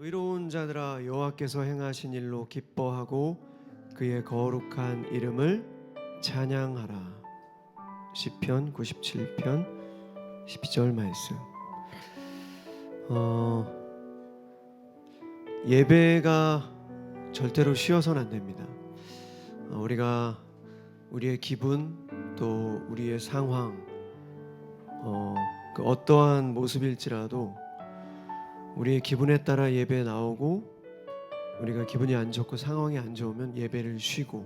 의로운 자들아 여호와께서 행하신 일로 기뻐하고 그의 거룩한 이름을 찬양하라. 시편 97편 12절 말씀. 예배가 절대로 쉬어서는 안 됩니다. 우리가 우리의 기분 또 우리의 상황 그 어떠한 모습일지라도 우리의 기분에 따라 예배에 나오고, 우리가 기분이 안 좋고 상황이 안 좋으면 예배를 쉬고,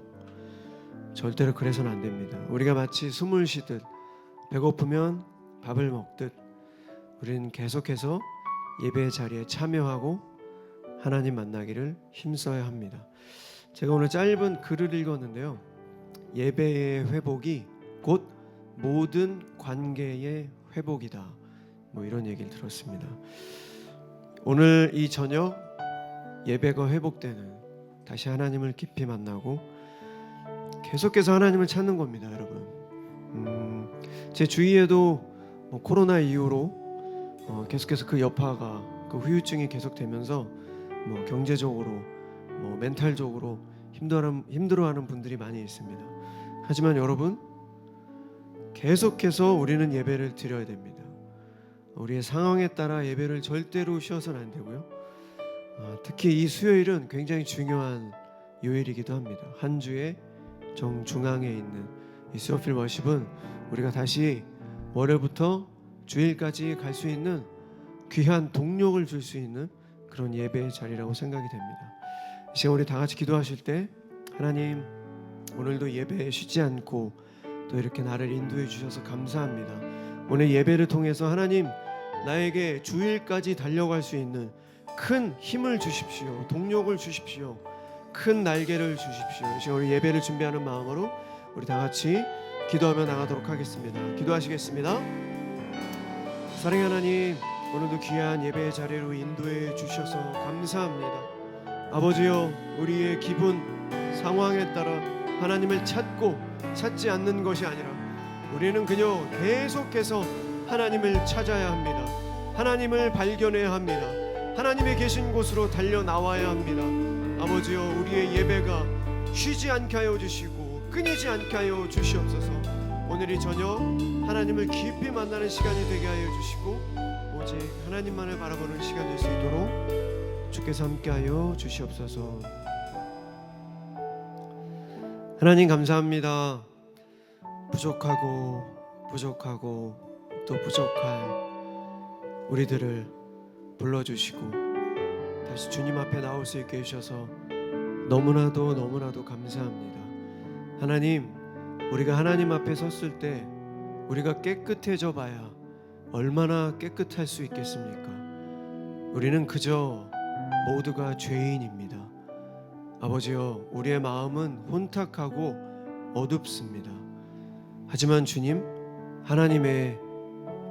절대로 그래서는 안 됩니다. 우리가 마치 숨을 쉬듯 배고프면 밥을 먹듯 우리는 계속해서 예배의 자리에 참여하고 하나님 만나기를 힘써야 합니다. 제가 오늘 짧은 글을 읽었는데요, 예배의 회복이 곧 모든 관계의 회복이다, 이런 얘기를 들었습니다. 오늘 이 저녁 예배가 회복되는, 다시 하나님을 깊이 만나고 계속해서 하나님을 찾는 겁니다, 여러분. 제 주위에도 코로나 이후로 계속해서 그 여파가, 그 후유증이 계속되면서 경제적으로 멘탈적으로 힘들어하는 분들이 많이 있습니다. 하지만 여러분, 계속해서 우리는 예배를 드려야 됩니다. 우리의 상황에 따라 예배를 절대로 쉬어서는 안 되고요. 특히 이 수요일은 굉장히 중요한 요일이기도 합니다. 한 주의 정중앙에 있는 이 스로필 워십은 우리가 다시 월요일부터 주일까지 갈 수 있는 귀한 동력을 줄 수 있는 그런 예배의 자리라고 생각이 됩니다. 이 시간 우리 다 같이 기도하실 때, 하나님 오늘도 예배에 쉬지 않고 또 이렇게 나를 인도해 주셔서 감사합니다. 오늘 예배를 통해서 하나님 나에게 주일까지 달려갈 수 있는 큰 힘을 주십시오. 동력을 주십시오. 큰 날개를 주십시오. 이 시간 우리 예배를 준비하는 마음으로 우리 다 같이 기도하며 나가도록 하겠습니다. 기도하시겠습니다. 사랑의 하나님, 오늘도 귀한 예배의 자리로 인도해 주셔서 감사합니다. 아버지여, 우리의 기분, 상황에 따라 하나님을 찾지 않는 것이 아니라 우리는 그저 계속해서 하나님을 찾아야 합니다. 하나님을 발견해야 합니다. 하나님의 계신 곳으로 달려나와야 합니다. 아버지여, 우리의 예배가 쉬지 않게 하여 주시고 끊이지 않게 하여 주시옵소서. 오늘 이 저녁 하나님을 깊이 만나는 시간이 되게 하여 주시고, 오직 하나님만을 바라보는 시간 될 수 있도록 주께서 함께하여 주시옵소서. 하나님 감사합니다. 부족하고 또 부족할 우리들을 불러주시고 다시 주님 앞에 나올 수 있게 해주셔서 너무나도 감사합니다. 하나님, 우리가 하나님 앞에 섰을 때 우리가 깨끗해져 봐야 얼마나 깨끗할 수 있겠습니까? 우리는 그저 모두가 죄인입니다. 아버지여, 우리의 마음은 혼탁하고 어둡습니다. 하지만 주님, 하나님의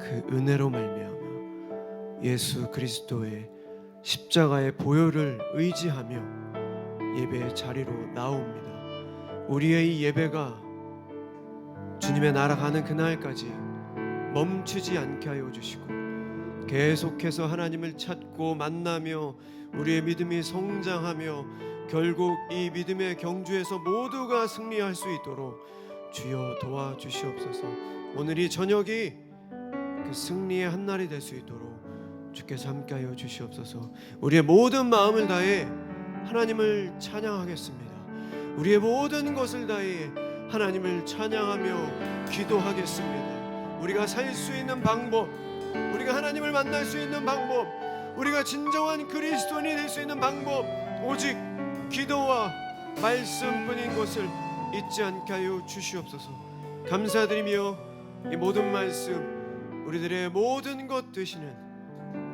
그 은혜로 말미암아 예수 그리스도의 십자가의 보혈을 의지하며 예배의 자리로 나옵니다. 우리의 이 예배가 주님의 나라 가는 그날까지 멈추지 않게 하여 주시고, 계속해서 하나님을 찾고 만나며 우리의 믿음이 성장하며 결국 이 믿음의 경주에서 모두가 승리할 수 있도록 주여 도와주시옵소서. 오늘 이 저녁이 그 승리의 한 날이 될 수 있도록 주께서 함께하여 주시옵소서. 우리의 모든 마음을 다해 하나님을 찬양하겠습니다. 우리의 모든 것을 다해 하나님을 찬양하며 기도하겠습니다. 우리가 살 수 있는 방법, 우리가 하나님을 만날 수 있는 방법, 우리가 진정한 그리스도인이 될 수 있는 방법, 오직 기도와 말씀뿐인 것을 잊지 않게 하여 주시옵소서. 감사드리며 이 모든 말씀, 우리들의 모든 것 되시는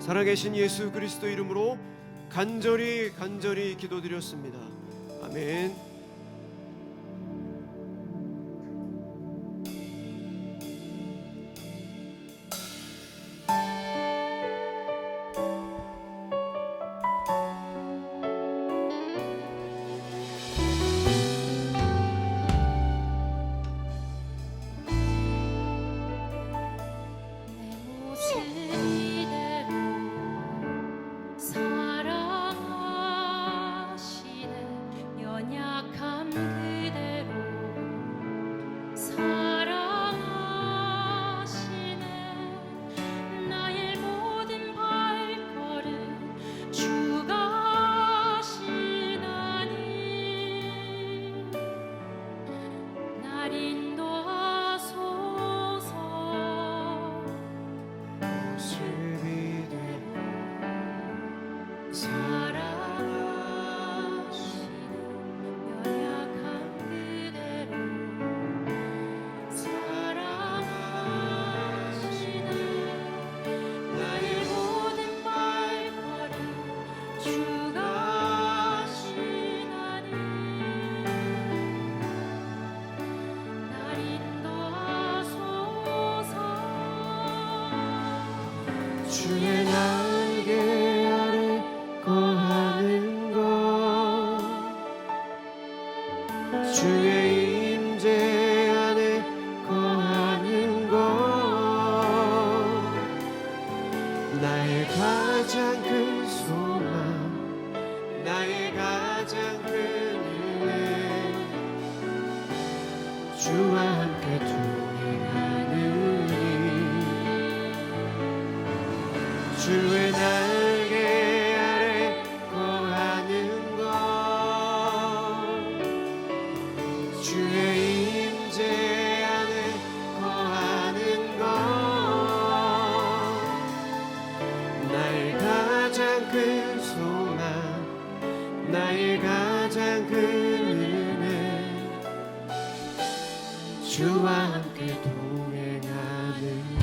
살아계신 예수 그리스도 이름으로 간절히 기도드렸습니다. 아멘. 이대로 살아 주의 날개 아래 거하는 것, 주의 임재 안에 거하는 것, 나의 가장 큰 소망, 나의 가장 큰 은혜, 주와 함께 동행하느니, 주의 날개 아래 거하는 것, 주의 임재 안에 거하는 것, 나의 가장 큰 소망, 나의 가장 큰 은혜, 주와 함께 동행하는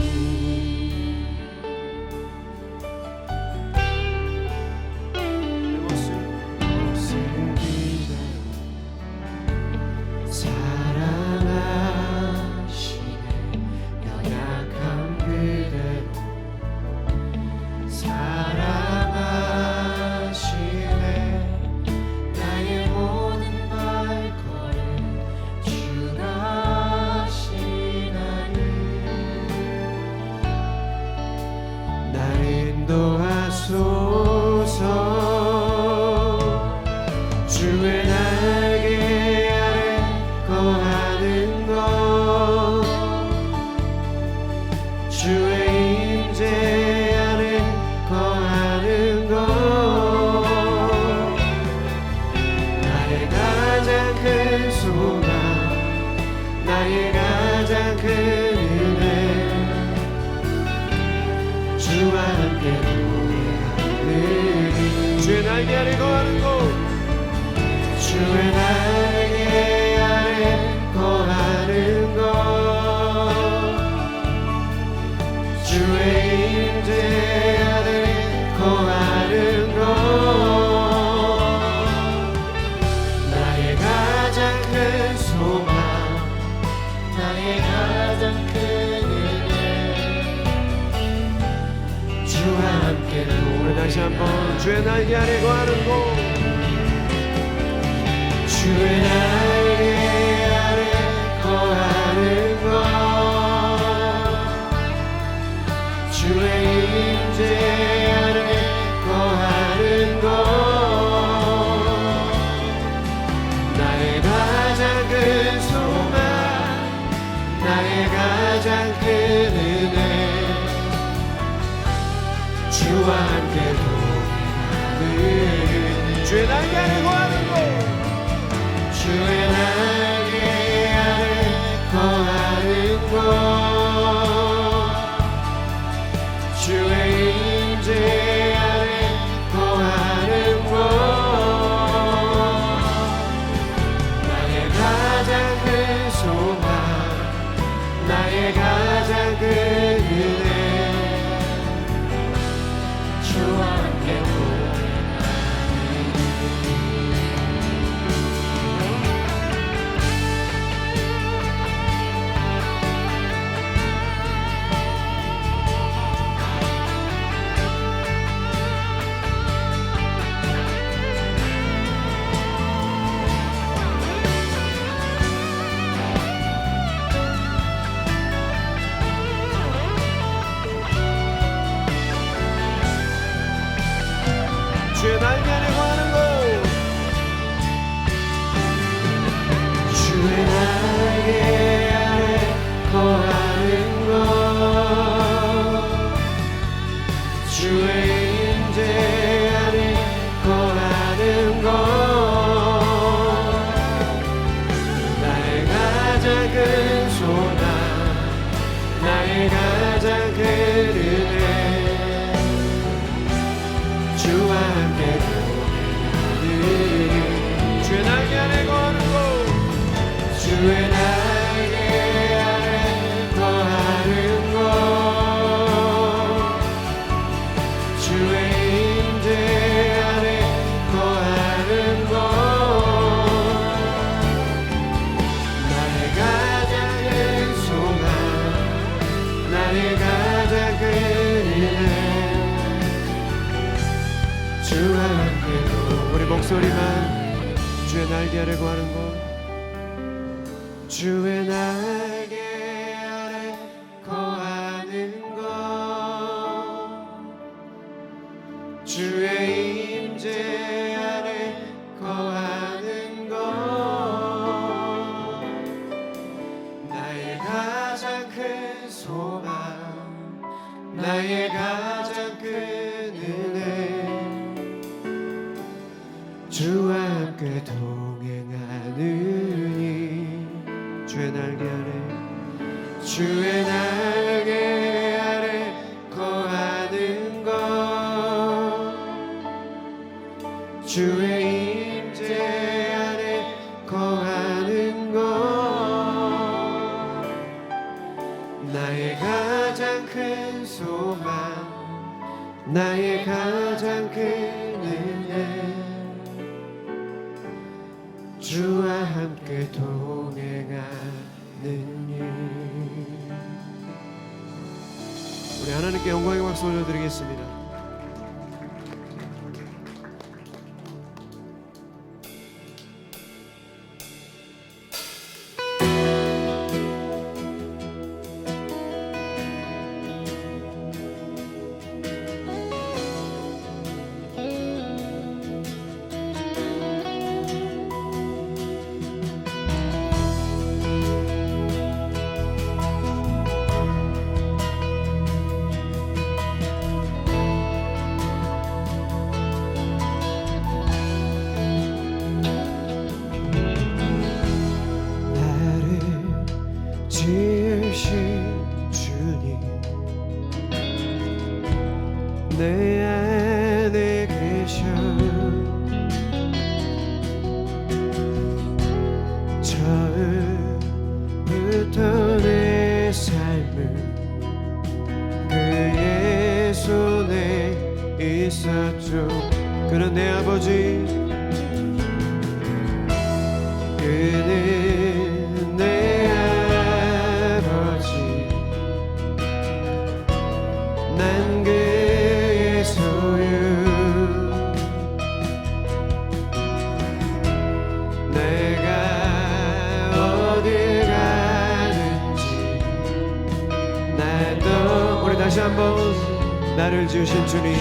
인도하소서. 주의 날개 아래 거하는 것, 주의 임재 안에 거하는 것, 나의 가장 큰 소망, 나의 가장 큰 은혜, 주와 함께 동행하느니, 주의 날개 아래 거하는 곳, 주의 날개 아래 거하는 곳, 주의 임재 아래 거하는 곳, 나의 가장 큰 소망, 나의 가장 큰 주와 함께 우리 다시 한번 주의 날개 아래 거하는 곳, 주의 날개 아래 거하는 곳, 주의 임재 아래 거하는 곳, 나의 가장 큰 소망, 나의 가장 큰 은혜, 주와 함께 동행하는 주의 날개 아래 거하는 곳, 주의 날개 아래 거하는 곳, 주의 임재 아래 거하는 곳, 나의 가장 큰 소망, 나의 가장 큰 은혜, 주와 함께 주의 날개 아래 거하는 곳, 주의 날개 아래 거하는 곳, 주의 임재 아래 거하는 곳, 나의 가장 큰 소망, 나의 가장 큰 은혜, 주와 함께 목소리만 주의 날개 아래 거하는 것, 주의 날개 아래 거하는 것, 주의 임재 아래 거하는 것, 나의 가장 큰 소망, 나의 가장 큰 은혜, 주와 함께 동행하느니. 주의 날개 아래, 주의 날개 아래 거하는 것, 주의 임재 아래 거하는 것, 나의 가장 큰 소망, 나의 가장 큰 은혜, 주와 함께 동행하느니. 우리 하나님께 영광의 박수 올려드리겠습니다. 지으신 주님, 내 안에 계셔. 처음부터 내 삶은 그의 손에 있었죠. 그는 내 아버지, 그는 내 아버지, 난 그의 소유. 내가 어딜 가든지 날도. 우리 다시 한번 나를 지으신 주님,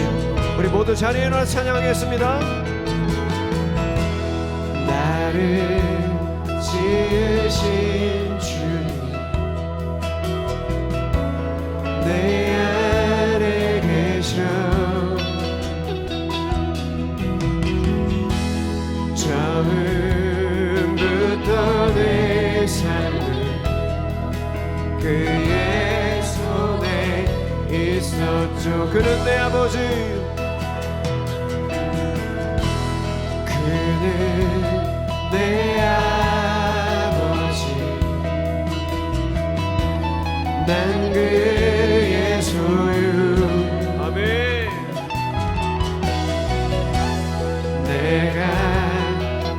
우리 모두 자리에 일어나 찬양하겠습니다. 나를 지으신 주님, 내 안에 계셔. 처음부터 내 삶은 그의 손에 있었죠. 그는 내 아버지, 그는 내 아버지, 난 그의 소유. 아멘. 내가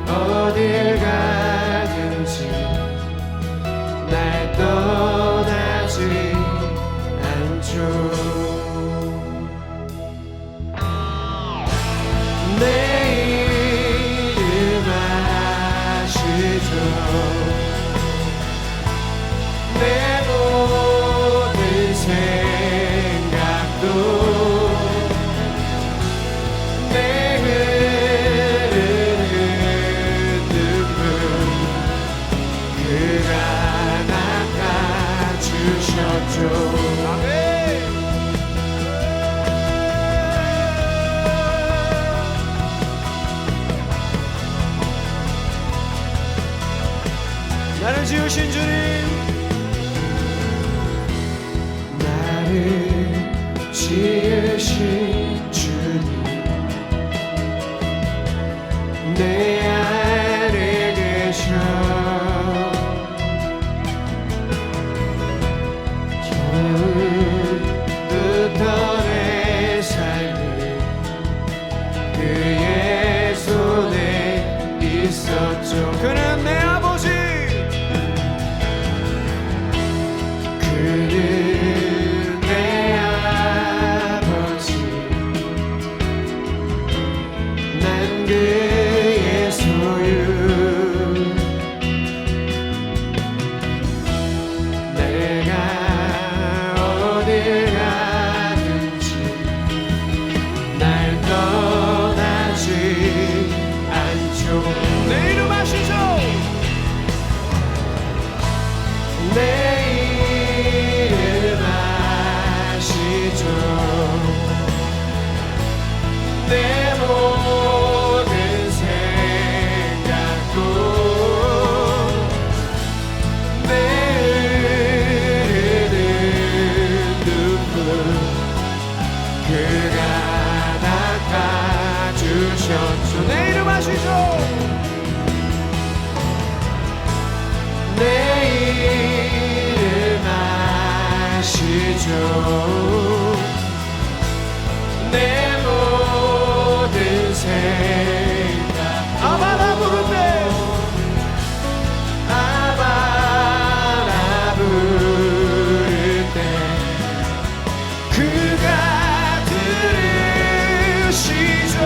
어딜 가든지 날 떠나지 않죠. 내 이름 아시죠. 내 모든 생각도 내 흐르는 눈물 그가 닦아주셨죠. 아멘. 나를 지으신 주님, 나를 지으신 주님, 내 안에 계셔. 처음부터 내 삶이 그의 손에 있었죠. 그는 내 아버지, 그는 내 아버지, 난 내 모든 생각도 내 흐르는 눈물 그가 닦아주셨죠. 내 이름 아시죠? 내 이름 아시죠? 내 모든 생각 아바라 부를 때 아바라 부를 때 그가 들으시죠.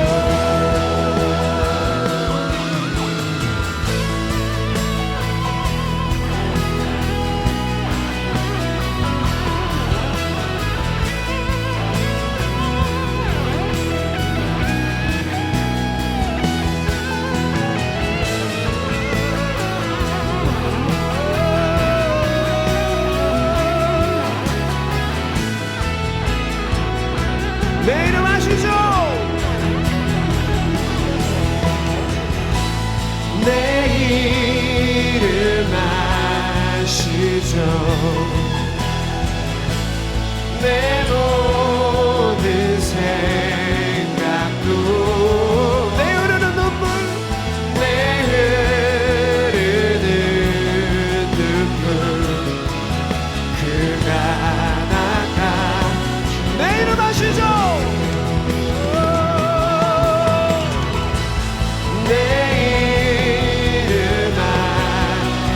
내 이름 아시죠? 내 이름 아시죠? 내 모든 생각도 내 흐르는 눈물 내 흐르는 눈물 그가 닦아 내 이름 아시죠? 내 이름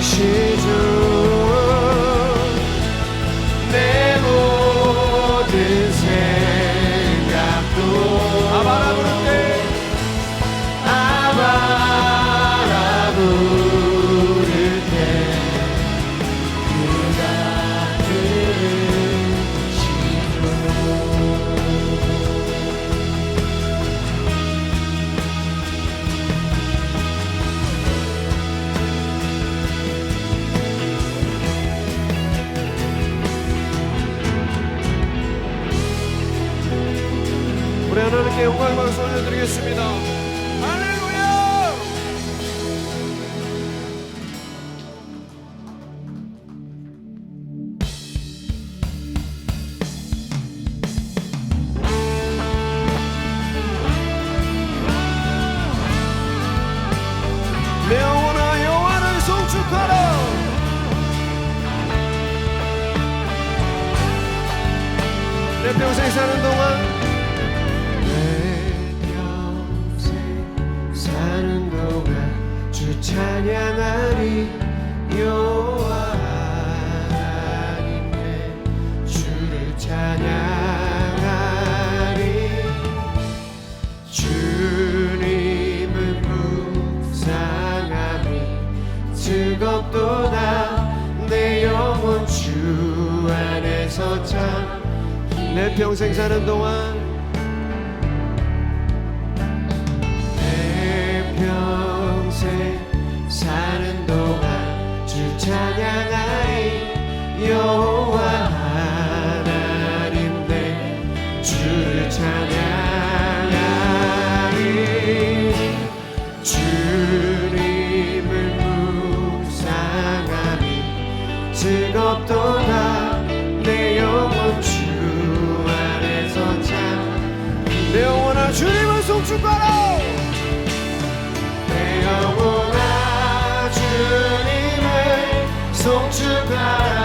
아시죠? 내 모든 생각도 아바라 부를 때 아바라 부를 때 그가 들으시죠. 우리 하나님께 영광 박수 올려드리겠습니다. 할렐루야. 내 영혼아 여호와를 송축하라. 내 평생 사는 동안 사는 동안 주 찬양하리. 여호와 하나님 내 주를 찬양하리. 주님을 묵상함이 즐겁도다. 내 영혼 주 안에서 참 내 평생 사는 동안 평생 사는 동안 주 찬양하리. 여호와 하나님 내 주를 찬양하리. 주님을 묵상하니 즐겁도다. 내 영혼 주 안에서 참 내 영혼아 주님을 송축하라. 내 영혼아 주님을 송축하라.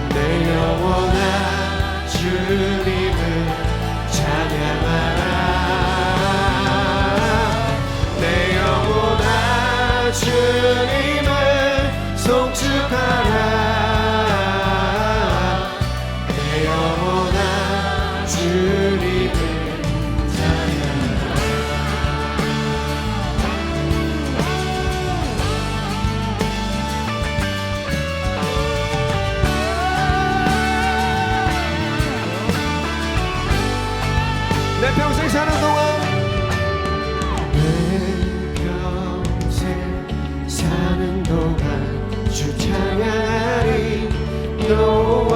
내 영혼아 주님을 찬양하라. 내 영혼아 주님을 송축하라. 내 영혼아 주님을 내 평생 사는 동안 내 평생 사는 동안 주 찬양하리. 여호와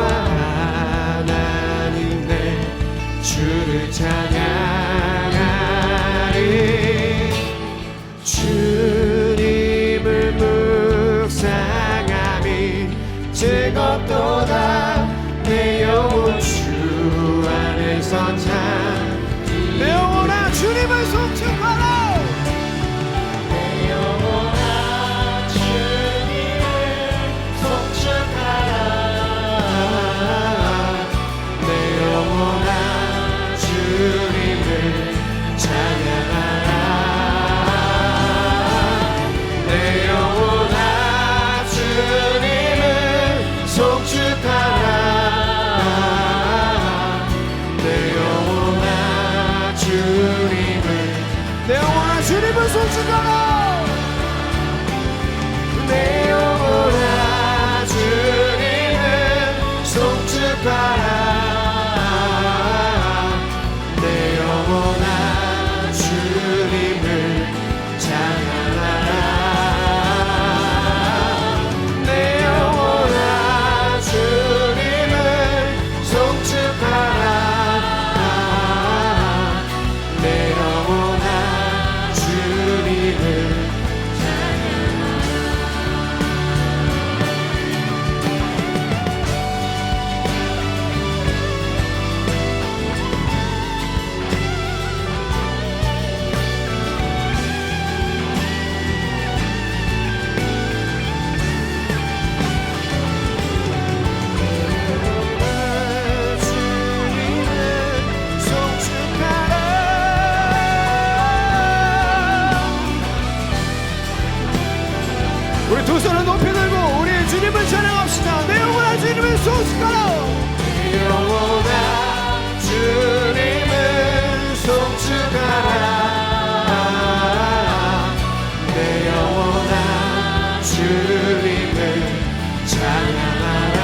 선자 내 영혼아 주님을 송축하라 내 영혼아 주님을 송축하라 내 영혼아 주님을 찬양하라 내 영혼아 주님을 송축하라 내 영혼아 주님을 송축하라 내 영혼아 주님을 송축하라 내 영혼아 주님을 찬양하라 내 영혼아 주님을 송축하라 내 영혼아 주님을 우리 두 손을 높이 들고 우리 주님을 찬양합시다. 내 영혼아 주님을 송축하라 내 영혼아 주님을 송축하라 내 영혼아 주님을 찬양하라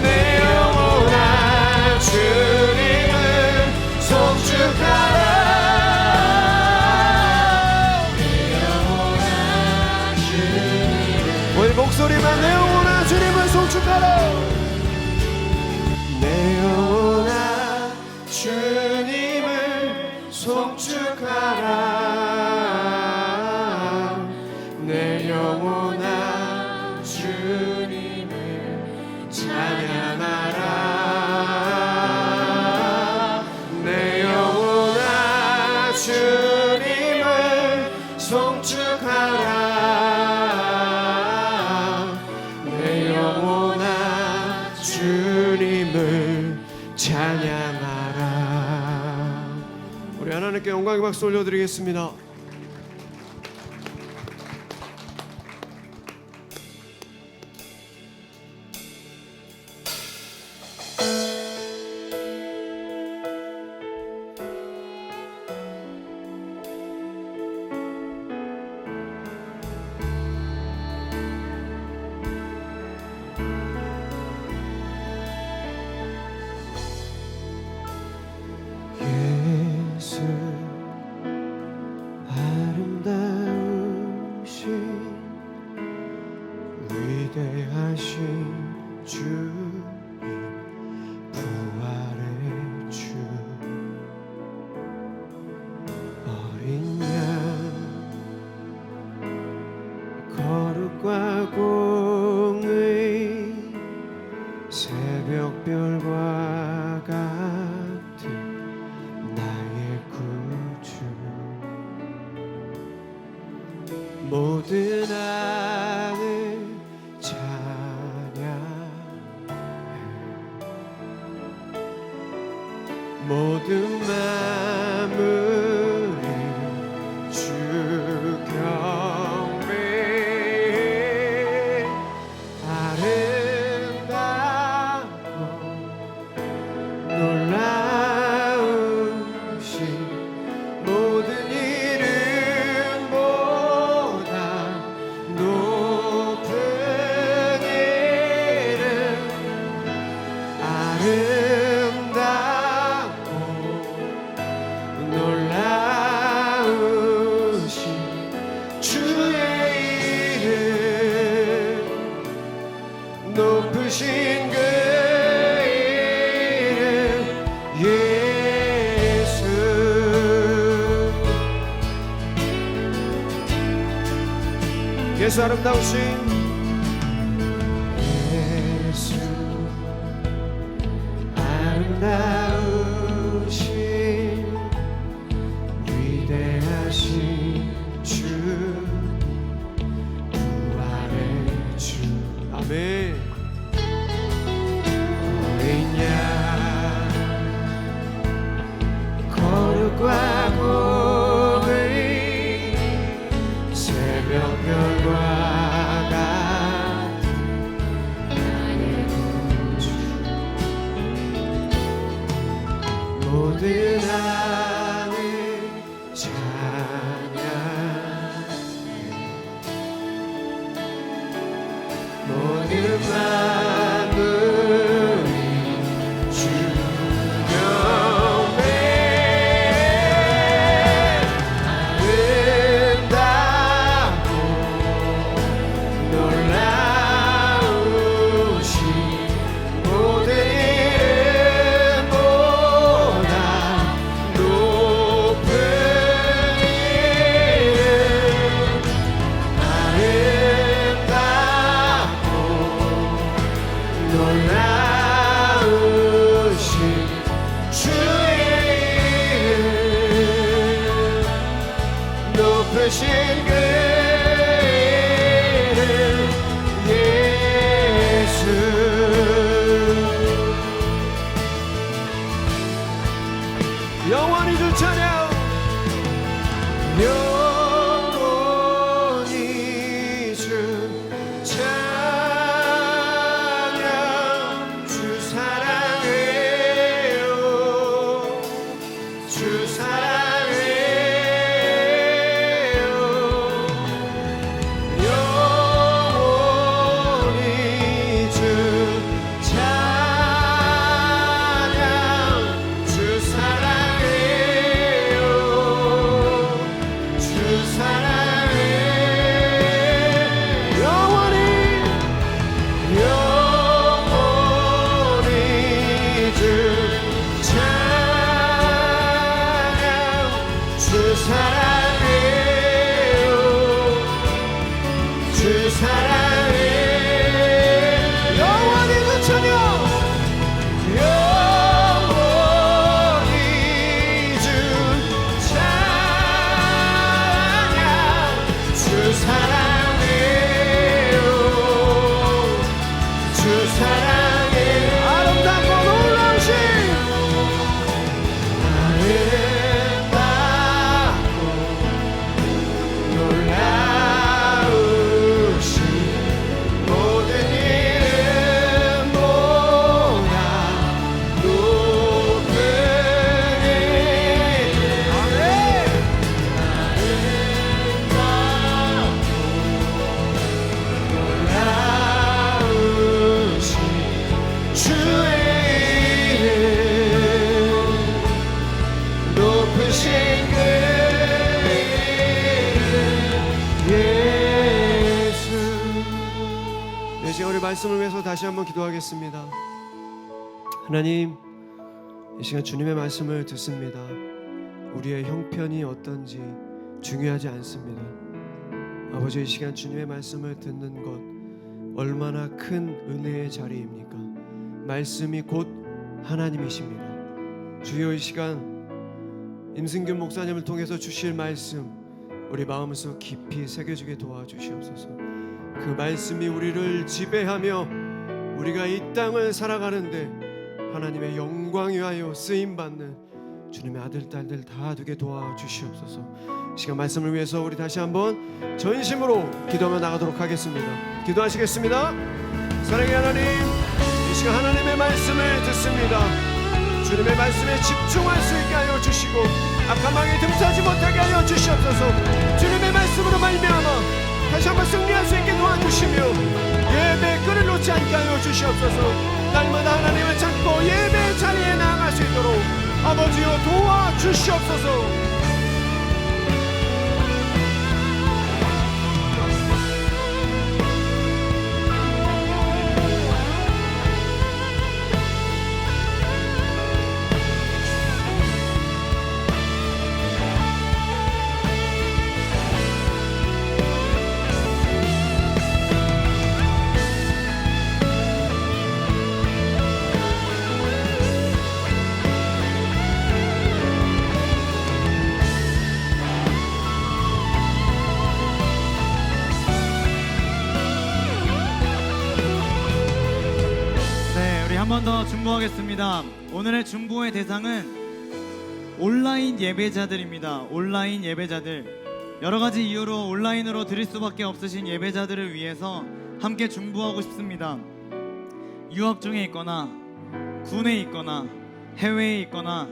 내 영혼아 주님을 송축하라 목소리만 내 영혼아 주님을 송축하라 내 영혼아 주님을 송축하라 내 영혼아 주님을 찬양하라 내 영혼아 주님을 송축하라 주님을 찬양하라. 우리 하나님께 영광의 박수 올려드리겠습니다. 예수 아름다우신 위대하신 주님 부활의 주 어린 양 거룩과 공의 새벽별과 같은 나의 구주 모든 하늘 찬양해 모든 만물이 주 경배해 아름다워 놀라우신 모든 이름보다 높은 이름 아름답고 놀라우신 주의 이름 높으신 그 예수 예수 아름다우신 예수 아름다우신 위대하신 주 부활의 주 아멘. 어린 양 거룩과 공의 새벽별과 같은 나의 구주 모든 하늘 찬양해 모든 만물이 주 영광 아름답고 놀라우신 모든 이름보다 높은 이름 아름답고 놀라우신 주의 이름 높으신 그 이름 예수 영원히 주 찬양 영원히 주 찬양 주 사랑해요 주 사랑해요 영원히 주 찬양 주 사랑해요 주 사랑해 영원히 영원히 주 찬양 주 사랑해요 주 사랑해 영원히 주 찬양 영원히 주 찬양 주 사랑해요 주 사랑해 아름답고 놀라우신 아름답고 놀라우신 모든 이름보다 높은 이름 아멘 놀라우신 주의 이름 높으신 그 이름 예수 네 시간 우리 말씀을 위해서 다시 한번 기도하겠습니다. 하나님 이 시간 주님의 말씀을 듣습니다. 우리의 형편이 어떤지 중요하지 않습니다. 아버지 이 시간 주님의 말씀을 듣는 것 얼마나 큰 은혜의 자리입니까? 말씀이 곧 하나님이십니다. 주여 이 시간 임승균 목사님을 통해서 주실 말씀 우리 마음에서 깊이 새겨주게 도와주시옵소서. 그 말씀이 우리를 지배하며 우리가 이 땅을 살아가는데 하나님의 영광 위하여 쓰임받는 주님의 아들 딸들 다 되게 도와주시옵소서. 이 시간 말씀을 위해서 우리 다시 한번 전심으로 기도하며 나가도록 하겠습니다. 기도하시겠습니다. 사랑의 하나님 이 시간 하나님의 말씀을 듣습니다. 주님의 말씀에 집중할 수 있게 하여 주시고 악한 마귀에 틈타지 못하게 하여 주시옵소서. 주님의 말씀으로 말미암아 다시 한번 승리할 수 있게 도와주시며 예배의 끈을 놓지 않게 하여 주시옵소서. 날마다 하나님을 찾고 예배의 자리에 나아갈 수 있도록 아버지여 도와주시옵소서. 한 번 더 중보하겠습니다. 오늘의 중보의 대상은 온라인 예배자들입니다. 온라인 예배자들. 여러 가지 이유로 온라인으로 드릴 수밖에 없으신 예배자들을 위해서 함께 중보하고 싶습니다. 유학 중에 있거나 군에 있거나 해외에 있거나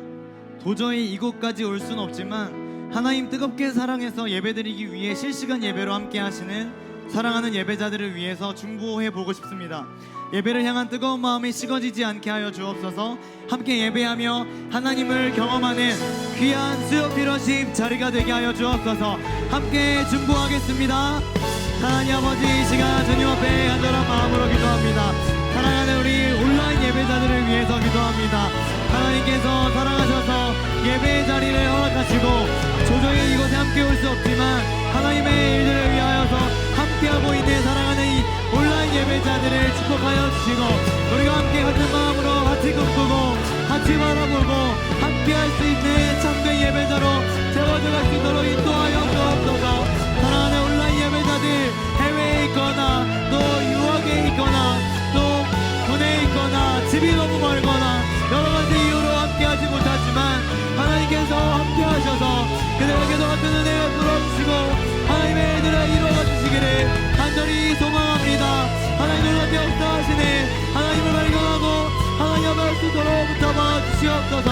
도저히 이곳까지 올 수는 없지만 하나님 뜨겁게 사랑해서 예배드리기 위해 실시간 예배로 함께 하시는 사랑하는 예배자들을 위해서 중보해 보고 싶습니다. 예배를 향한 뜨거운 마음이 식어지지 않게 하여 주옵소서. 함께 예배하며 하나님을 경험하는 귀한 수요 피로십 자리가 되게 하여 주옵소서. 함께 중보하겠습니다. 하나님 아버지, 이 시간 주님 앞에 간절한 마음으로 기도합니다. 사랑하는 우리 온라인 예배자들을 위해서 기도합니다. 하나님께서 사랑하셔서 예배의 자리를 허락하시고 조정이 이곳에 함께 올 수 없지만 하나님의 일들을 위하여서 함께하고 있는 사랑하는 이 온라인 예배자들을 축복하여 주시고 우리가 함께 같은 마음으로 같이 꿈꾸고 같이 바라보고 함께할 수 있는 참된 예배자로 세워져갈 수 있도록 인도하여 주옵소서. 사랑하는 온라인 예배자들, 해외에 있거나 또 유학에 있거나 또 군에 있거나 집이 너무 멀거나 여러 가지 이유로 함께하지 못하지만 하나님께서 함께하셔서 그들에게도 같은 은혜를 풀어주시고 하나님의 일들을 이루어 주시기를 간절히 소망합니다. 하나님 놀랍게 역사하시네 하나님을 발견하고 하나님 앞에 할 수 있도록 붙잡아 주시옵소서.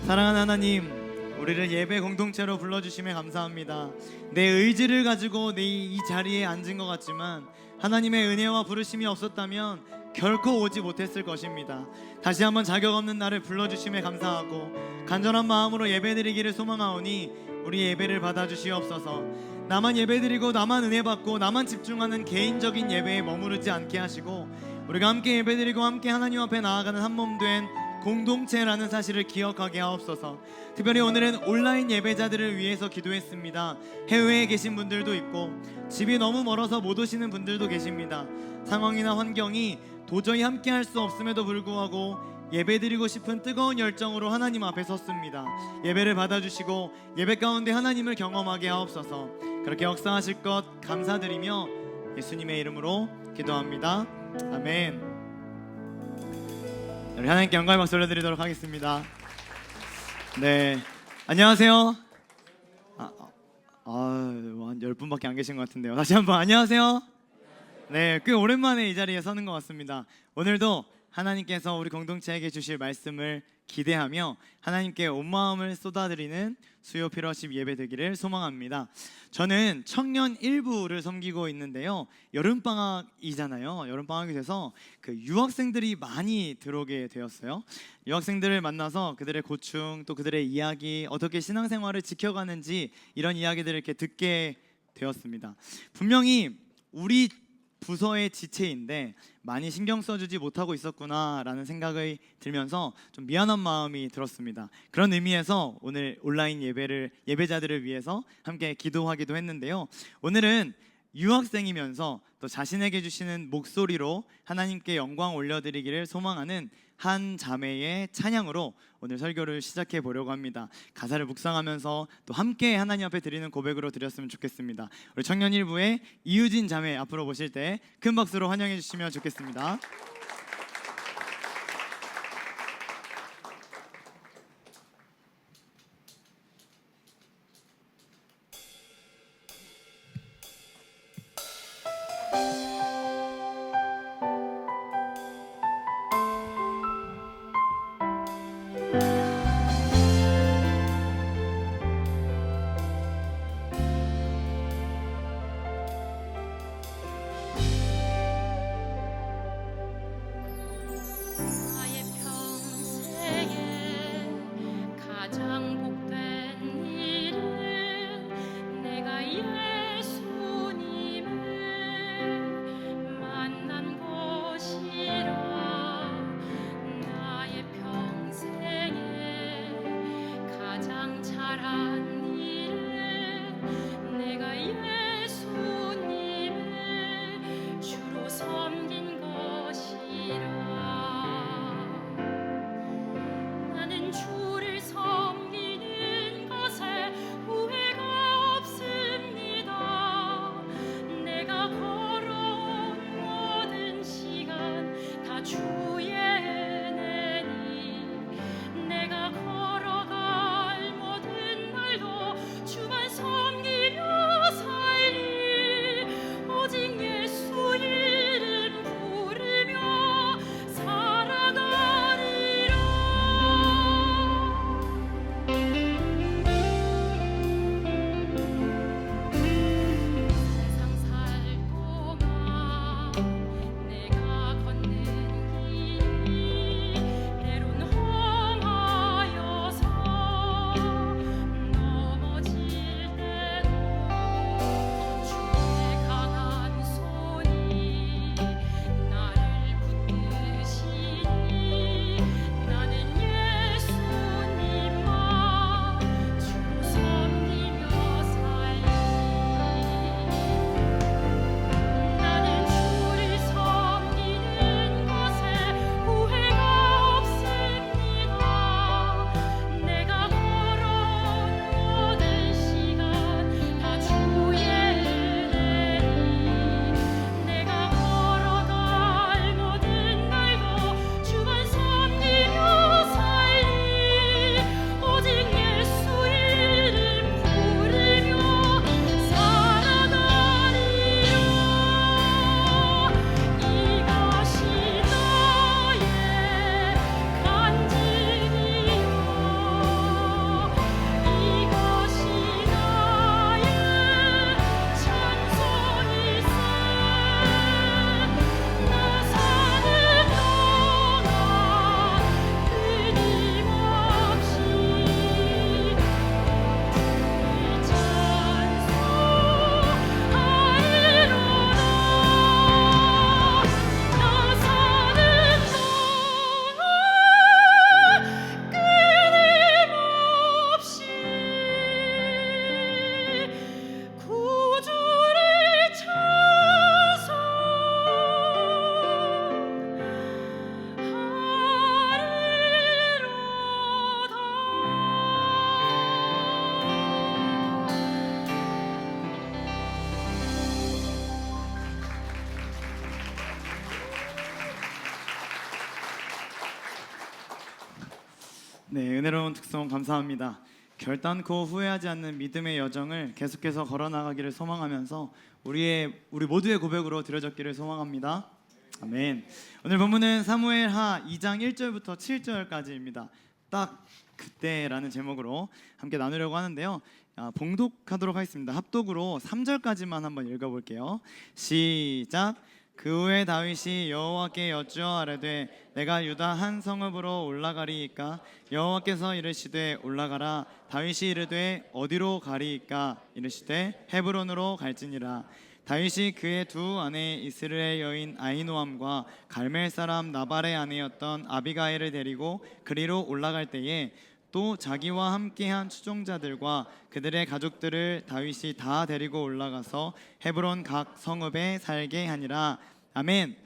사랑하는 하나님, 우리를 예배 공동체로 불러주심에 감사합니다. 내 의지를 가지고 이 자리에 앉은 것 같지만 하나님의 은혜와 부르심이 없었다면 결코 오지 못했을 것입니다. 다시 한번 자격 없는 나를 불러주심에 감사하고 간절한 마음으로 예배드리기를 소망하오니 우리 예배를 받아주시옵소서. 나만 예배드리고 나만 은혜 받고 나만 집중하는 개인적인 예배에 머무르지 않게 하시고 우리가 함께 예배드리고 함께 하나님 앞에 나아가는 한 몸 된 공동체라는 사실을 기억하게 하옵소서. 특별히 오늘은 온라인 예배자들을 위해서 기도했습니다. 해외에 계신 분들도 있고 집이 너무 멀어서 못 오시는 분들도 계십니다. 상황이나 환경이 도저히 함께 할 수 없음에도 불구하고 예배드리고 싶은 뜨거운 열정으로 하나님 앞에 섰습니다. 예배를 받아주시고 예배 가운데 하나님을 경험하게 하옵소서. 그렇게 역사하실 것 감사드리며 예수님의 이름으로 기도합니다. 아멘. 우리 하나님께 영광의 박수 올려드리도록 하겠습니다. 네, 안녕하세요. 한 10분밖에 안 계신 것 같은데요. 다시 한번 안녕하세요. 네, 꽤 오랜만에 이 자리에 서는 것 같습니다. 오늘도 하나님께서 우리 공동체에게 주실 말씀을 기대하며 하나님께 온 마음을 쏟아드리는 수요 피로십 예배 되기를 소망합니다. 저는 청년 일부를 섬기고 있는데요. 여름방학이잖아요. 여름방학이 돼서 그 유학생들이 많이 들어오게 되었어요. 유학생들을 만나서 그들의 고충 또 그들의 이야기 어떻게 신앙생활을 지켜가는지 이런 이야기들을 이렇게 듣게 되었습니다. 분명히 우리 부서의 지체인데 많이 신경 써주지 못하고 있었구나라는 생각이 들면서 좀 미안한 마음이 들었습니다. 그런 의미에서 오늘 온라인 예배자들을 위해서 함께 기도하기도 했는데요. 오늘은 유학생이면서 또 자신에게 주시는 목소리로 하나님께 영광 올려드리기를 소망하는 한 자매의 찬양으로 오늘 설교를 시작해 보려고 합니다. 가사를 묵상하면서 또 함께 하나님 앞에 드리는 고백으로 드렸으면 좋겠습니다. 우리 청년일부의 이유진 자매 앞으로 모실 때 큰 박수로 환영해 주시면 좋겠습니다. 네, 은혜로운 특송 감사합니다. 결단코 후회하지 않는 믿음의 여정을 계속해서 걸어나가기를 소망하면서 우리 모두의 고백으로 드려졌기를 소망합니다. 아멘. 오늘 본문은 사무엘하 2장 1절부터 7절까지입니다. 딱 그때라는 제목으로 함께 나누려고 하는데요. 봉독하도록 하겠습니다. 합독으로 3절까지만 한번 읽어볼게요. 시작. 그 후에 다윗이 여호와께 여쭈어 아뢰되 내가 유다 한 성읍으로 올라가리이까 여호와께서 이르시되 올라가라. 다윗이 이르되 어디로 가리이까 이르시되 헤브론으로 갈지니라. 다윗이 그의 두 아내 이스라엘 여인 아히노암과 갈멜 사람 나발의 아내였던 아비가일을 데리고 그리로 올라갈 때에 또 자기와 함께한 추종자들과 그들의 가족들을 다윗이 다 데리고 올라가서 헤브론 각 성읍에 살게 하니라. 아멘.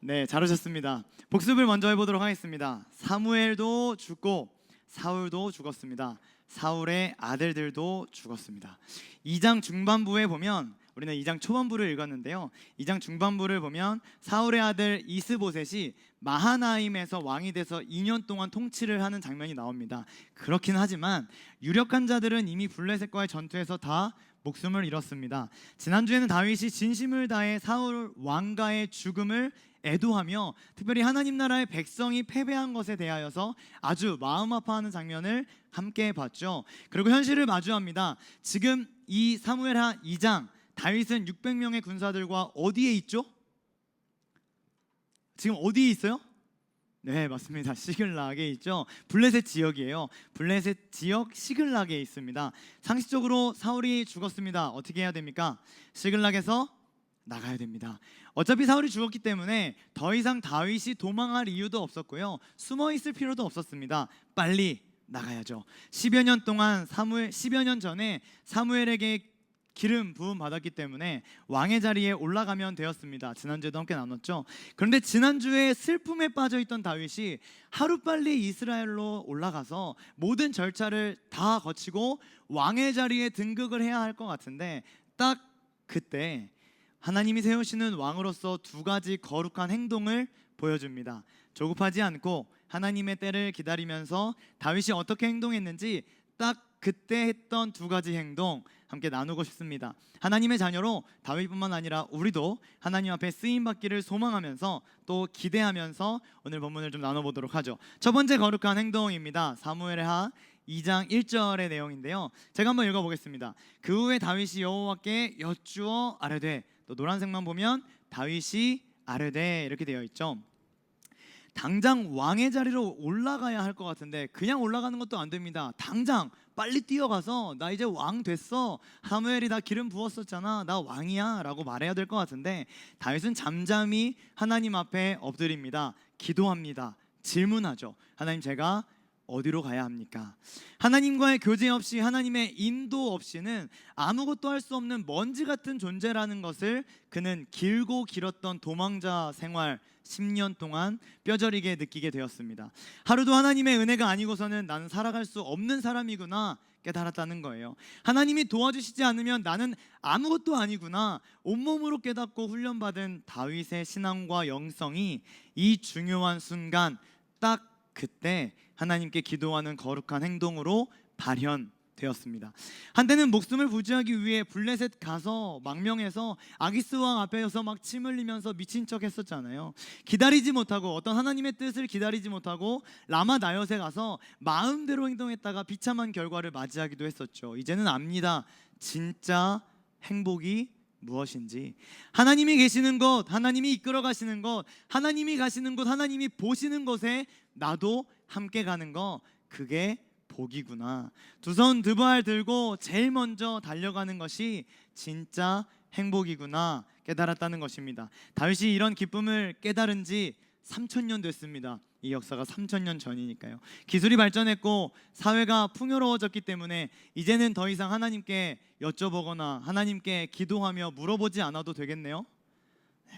네, 잘 오셨습니다. 복습을 먼저 해보도록 하겠습니다. 사무엘도 죽고 사울도 죽었습니다. 사울의 아들들도 죽었습니다. 2장 중반부에 보면 우리는 2장 초반부를 읽었는데요. 2장 중반부를 보면 사울의 아들 이스보셋이 마하나임에서 왕이 돼서 2년 동안 통치를 하는 장면이 나옵니다. 그렇긴 하지만 유력한 자들은 이미 블레셋과의 전투에서 다 목숨을 잃었습니다. 지난주에는 다윗이 진심을 다해 사울 왕가의 죽음을 애도하며 특별히 하나님 나라의 백성이 패배한 것에 대하여서 아주 마음 아파하는 장면을 함께 봤죠. 그리고 현실을 마주합니다. 지금 이 사무엘하 2장 다윗은 600명의 군사들과 어디에 있죠? 지금 어디에 있어요? 네, 맞습니다. 시글락에 있죠. 블레셋 지역이에요. 블레셋 지역 시글락에 있습니다. 상식적으로 사울이 죽었습니다. 어떻게 해야 됩니까? 시글락에서 나가야 됩니다. 어차피 사울이 죽었기 때문에 더 이상 다윗이 도망할 이유도 없었고요. 숨어 있을 필요도 없었습니다. 빨리 나가야죠. 10여 년 전에 사무엘에게 기름 부음 받았기 때문에 왕의 자리에 올라가면 되었습니다. 지난주에도 함께 나눴죠. 그런데 지난주에 슬픔에 빠져있던 다윗이 하루빨리 이스라엘로 올라가서 모든 절차를 다 거치고 왕의 자리에 등극을 해야 할 것 같은데 딱 그때 하나님이 세우시는 왕으로서 두 가지 거룩한 행동을 보여줍니다. 조급하지 않고 하나님의 때를 기다리면서 다윗이 어떻게 행동했는지 딱 그때 했던 두 가지 행동 함께 나누고 싶습니다. 하나님의 자녀로 다윗뿐만 아니라 우리도 하나님 앞에 쓰임 받기를 소망하면서 또 기대하면서 오늘 본문을 좀 나눠보도록 하죠. 첫 번째 거룩한 행동입니다. 사무엘하 2장 1절의 내용인데요. 제가 한번 읽어보겠습니다. 그 후에 다윗이 여호와께 여쭈어 아뢰되, 또 노란색만 보면 다윗이 아뢰되 이렇게 되어 있죠. 당장 왕의 자리로 올라가야 할 것 같은데 그냥 올라가는 것도 안 됩니다. 당장 빨리 뛰어가서 나 이제 왕 됐어, 사무엘이 나 기름 부었었잖아, 나 왕이야 라고 말해야 될 것 같은데 다윗은 잠잠히 하나님 앞에 엎드립니다. 기도합니다. 질문하죠. 하나님, 제가 어디로 가야 합니까? 하나님과의 교제 없이, 하나님의 인도 없이는 아무것도 할 수 없는 먼지 같은 존재라는 것을 그는 길고 길었던 도망자 생활 10년 동안 뼈저리게 느끼게 되었습니다. 하루도 하나님의 은혜가 아니고서는 나는 살아갈 수 없는 사람이구나 깨달았다는 거예요. 하나님이 도와주시지 않으면 나는 아무것도 아니구나 온몸으로 깨닫고 훈련받은 다윗의 신앙과 영성이 이 중요한 순간 딱 그때 하나님께 기도하는 거룩한 행동으로 발현되었습니다. 한때는 목숨을 부지하기 위해 블레셋 가서 망명해서 아기스 왕 앞에서 막 침 흘리면서 미친 척 했었잖아요. 기다리지 못하고, 어떤 하나님의 뜻을 기다리지 못하고 라마 나엿에 가서 마음대로 행동했다가 비참한 결과를 맞이하기도 했었죠. 이제는 압니다. 진짜 행복이 무엇인지. 하나님이 계시는 곳, 하나님이 이끌어 가시는 곳, 하나님이 가시는 곳, 하나님이 보시는 곳에 나도 함께 가는 거, 그게 복이구나. 두 손 두 발 들고 제일 먼저 달려가는 것이 진짜 행복이구나 깨달았다는 것입니다. 다윗이 이런 기쁨을 깨달은 지 3000년 됐습니다. 이 역사가 3000년 전이니까요. 기술이 발전했고 사회가 풍요로워졌기 때문에 이제는 더 이상 하나님께 여쭤보거나 하나님께 기도하며 물어보지 않아도 되겠네요.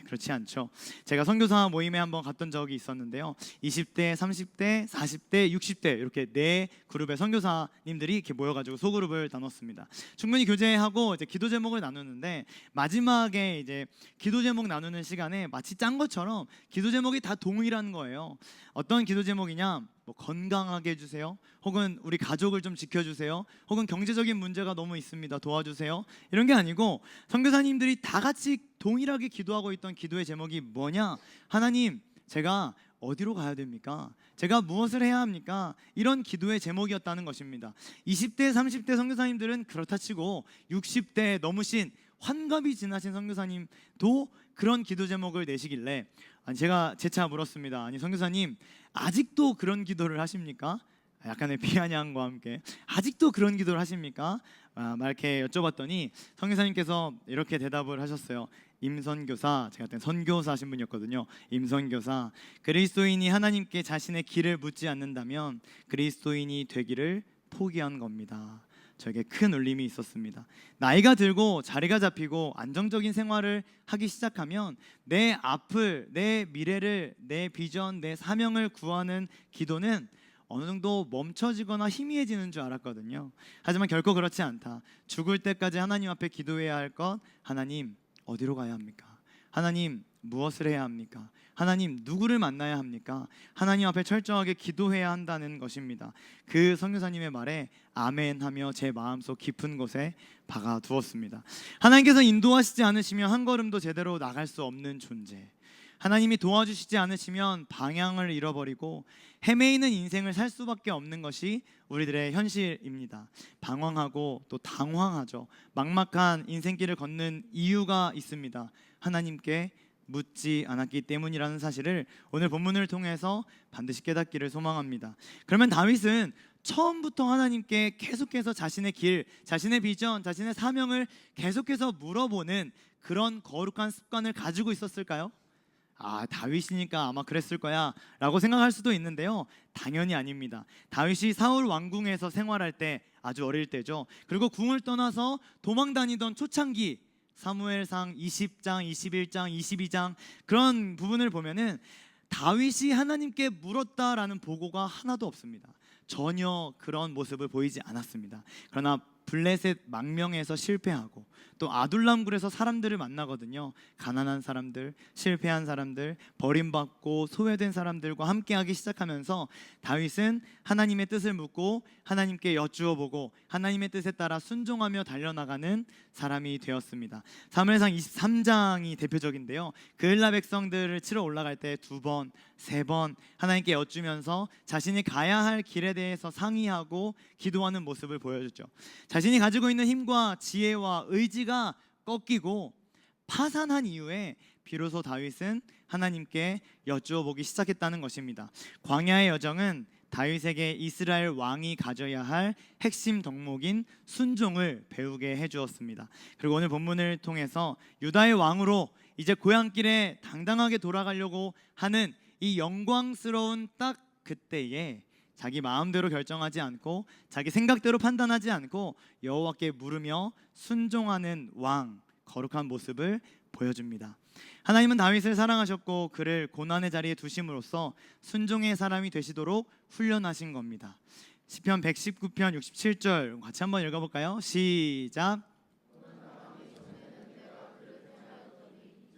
그렇지 않죠. 제가 선교사 모임에 한번 갔던 적이 있었는데요. 20대, 30대, 40대, 60대 이렇게 네 그룹의 선교사님들이 이렇게 모여가지고 소그룹을 나눴습니다. 충분히 교제하고 이제 기도 제목을 나누는데 마지막에 이제 기도 제목 나누는 시간에 마치 짠 것처럼 기도 제목이 다 동일한 거예요. 어떤 기도 제목이냐? 뭐 건강하게 해주세요, 혹은 우리 가족을 좀 지켜주세요, 혹은 경제적인 문제가 너무 있습니다, 도와주세요, 이런 게 아니고 선교사님들이 다 같이 동일하게 기도하고 있던 기도의 제목이 뭐냐? 하나님, 제가 어디로 가야 됩니까? 제가 무엇을 해야 합니까? 이런 기도의 제목이었다는 것입니다. 20대, 30대 선교사님들은 그렇다 치고 60대 넘으신 환갑이 지나신 선교사님도 그런 기도 제목을 내시길래 제가 재차 물었습니다. 아니 선교사님, 아직도 그런 기도를 하십니까? 약간의 비아냥과 함께 아직도 그런 기도를 하십니까? 막 이렇게 여쭤봤더니 선교사님께서 이렇게 대답을 하셨어요. 임선교사, 제가 그때 선교사 하신 분이었거든요. 임선교사, 그리스도인이 하나님께 자신의 길을 묻지 않는다면 그리스도인이 되기를 포기한 겁니다. 저에게 큰 울림이 있었습니다. 나이가 들고 자리가 잡히고 안정적인 생활을 하기 시작하면 내 앞을, 내 미래를, 내 비전, 내 사명을 구하는 기도는 어느 정도 멈춰지거나 희미해지는 줄 알았거든요. 하지만 결코 그렇지 않다. 죽을 때까지 하나님 앞에 기도해야 할 것, 하나님 어디로 가야 합니까? 하나님 무엇을 해야 합니까? 하나님 누구를 만나야 합니까? 하나님 앞에 철저하게 기도해야 한다는 것입니다. 그 선교사님의 말에 아멘하며 제 마음속 깊은 곳에 박아두었습니다. 하나님께서 인도하시지 않으시면 한 걸음도 제대로 나갈 수 없는 존재, 하나님이 도와주시지 않으시면 방향을 잃어버리고 헤매이는 인생을 살 수밖에 없는 것이 우리들의 현실입니다. 방황하고 또 당황하죠. 막막한 인생길을 걷는 이유가 있습니다. 하나님께 묻지 않았기 때문이라는 사실을 오늘 본문을 통해서 반드시 깨닫기를 소망합니다. 그러면 다윗은 처음부터 하나님께 계속해서 자신의 길, 자신의 비전, 자신의 사명을 계속해서 물어보는 그런 거룩한 습관을 가지고 있었을까요? 다윗이니까 아마 그랬을 거야 라고 생각할 수도 있는데요, 당연히 아닙니다. 다윗이 사울 왕궁에서 생활할 때, 아주 어릴 때죠. 그리고 궁을 떠나서 도망 다니던 초창기, 사무엘상 20장, 21장, 22장 그런 부분을 보면은 다윗이 하나님께 물었다라는 보고가 하나도 없습니다. 전혀 그런 모습을 보이지 않았습니다. 그러나 블레셋 망명에서 실패하고 또 아둘람굴에서 사람들을 만나거든요. 가난한 사람들, 실패한 사람들, 버림받고 소외된 사람들과 함께하기 시작하면서 다윗은 하나님의 뜻을 묻고 하나님께 여쭈어보고 하나님의 뜻에 따라 순종하며 달려나가는 사람이 되었습니다. 사무엘상 23장이 대표적인데요, 그을라 백성들을 치러 올라갈 때 2번, 3번 하나님께 여쭈면서 자신이 가야 할 길에 대해서 상의하고 기도하는 모습을 보여주죠. 자신이 가지고 있는 힘과 지혜와 의지가 꺾이고 파산한 이후에 비로소 다윗은 하나님께 여쭈어 보기 시작했다는 것입니다. 광야의 여정은 다윗에게 이스라엘 왕이 가져야 할 핵심 덕목인 순종을 배우게 해주었습니다. 그리고 오늘 본문을 통해서 유다의 왕으로 이제 고향길에 당당하게 돌아가려고 하는 이 영광스러운 딱 그때에 자기 마음대로 결정하지 않고 자기 생각대로 판단하지 않고 여호와께 물으며 순종하는 왕, 거룩한 모습을 보여줍니다. 하나님은 다윗을 사랑하셨고 그를 고난의 자리에 두심으로써 순종의 사람이 되시도록 훈련하신 겁니다. 시편 119편 67절 같이 한번 읽어볼까요? 시작.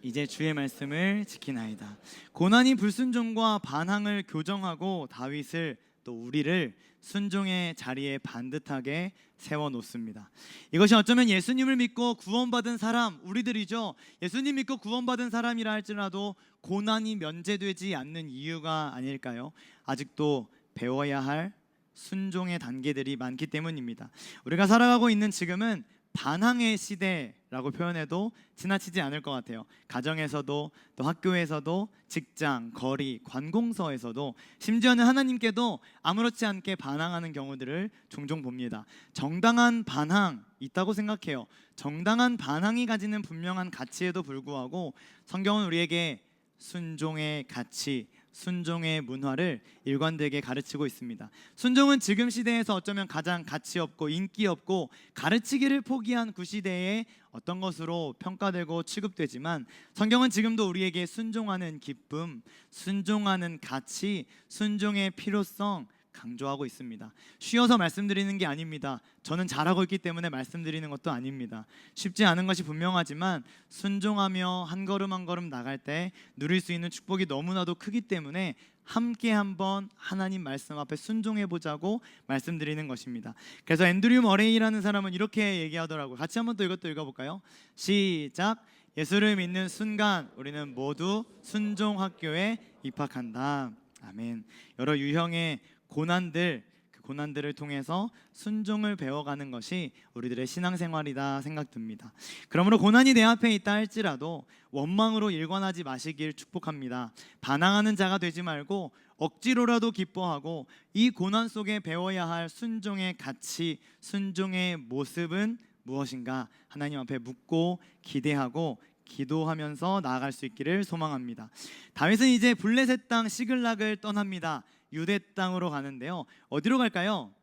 이제 주의 말씀을 지키나이다. 고난이 불순종과 반항을 교정하고 다윗을 또 우리를 순종의 자리에 반듯하게 세워놓습니다. 이것이 어쩌면 예수님을 믿고 구원받은 사람, 우리들이죠. 예수님 믿고 구원받은 사람이라 할지라도 고난이 면제되지 않는 이유가 아닐까요? 아직도 배워야 할 순종의 단계들이 많기 때문입니다. 우리가 살아가고 있는 지금은 반항의 시대라고 표현해도 지나치지 않을 것 같아요. 가정에서도 또 학교에서도 직장, 거리, 관공서에서도 심지어는 하나님께도 아무렇지 않게 반항하는 경우들을 종종 봅니다. 정당한 반항 있다고 생각해요. 정당한 반항이 가지는 분명한 가치에도 불구하고 성경은 우리에게 순종의 가치, 순종의 문화를 일관되게 가르치고 있습니다. 순종은 지금 시대에서 어쩌면 가장 가치 없고 인기 없고 가르치기를 포기한 구시대의 어떤 것으로 평가되고 취급되지만 성경은 지금도 우리에게 순종하는 기쁨, 순종하는 가치, 순종의 필요성, 강조하고 있습니다. 쉬어서 말씀드리는 게 아닙니다. 저는 잘하고 있기 때문에 말씀드리는 것도 아닙니다. 쉽지 않은 것이 분명하지만 순종하며 한 걸음 한 걸음 나갈 때 누릴 수 있는 축복이 너무나도 크기 때문에 함께 한번 하나님 말씀 앞에 순종해 보자고 말씀드리는 것입니다. 그래서 앤드류 머레이라는 사람은 이렇게 얘기하더라고요. 같이 한번 또 이것도 읽어볼까요? 시작. 예수를 믿는 순간 우리는 모두 순종 학교에 입학한다. 아멘. 여러 유형의 고난들, 그 고난들을 통해서 순종을 배워가는 것이 우리들의 신앙생활이다 생각됩니다. 그러므로 고난이 내 앞에 있다 할지라도 원망으로 일관하지 마시길 축복합니다. 반항하는 자가 되지 말고 억지로라도 기뻐하고 이 고난 속에 배워야 할 순종의 가치, 순종의 모습은 무엇인가 하나님 앞에 묻고 기대하고 기도하면서 나아갈 수 있기를 소망합니다. 다윗은 이제 블레셋 땅 시글락을 떠납니다. 유대 땅으로 가는데요. 어디로 갈까요?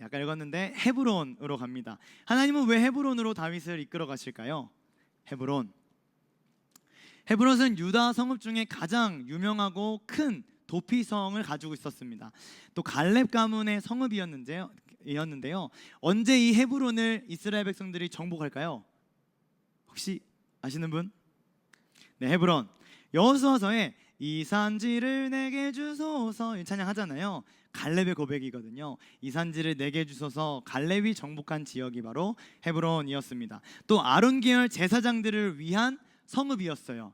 아까 읽었는데 헤브론으로 갑니다. 하나님은 왜 헤브론으로 다윗을 이끌어 가실까요? 헤브론은 유다 성읍 중에 가장 유명하고 큰 도피성을 가지고 있었습니다. 또 갈렙 가문의 성읍이었는데요. 언제 이 헤브론을 이스라엘 백성들이 정복할까요? 혹시 아시는 분? 네, 헤브론. 여호수아서에 이 산지를 내게 주소서 찬양하잖아요. 갈렙의 고백이거든요. 이 산지를 내게 주소서. 갈렙이 정복한 지역이 바로 헤브론이었습니다. 또 아론 계열 제사장들을 위한 성읍이었어요.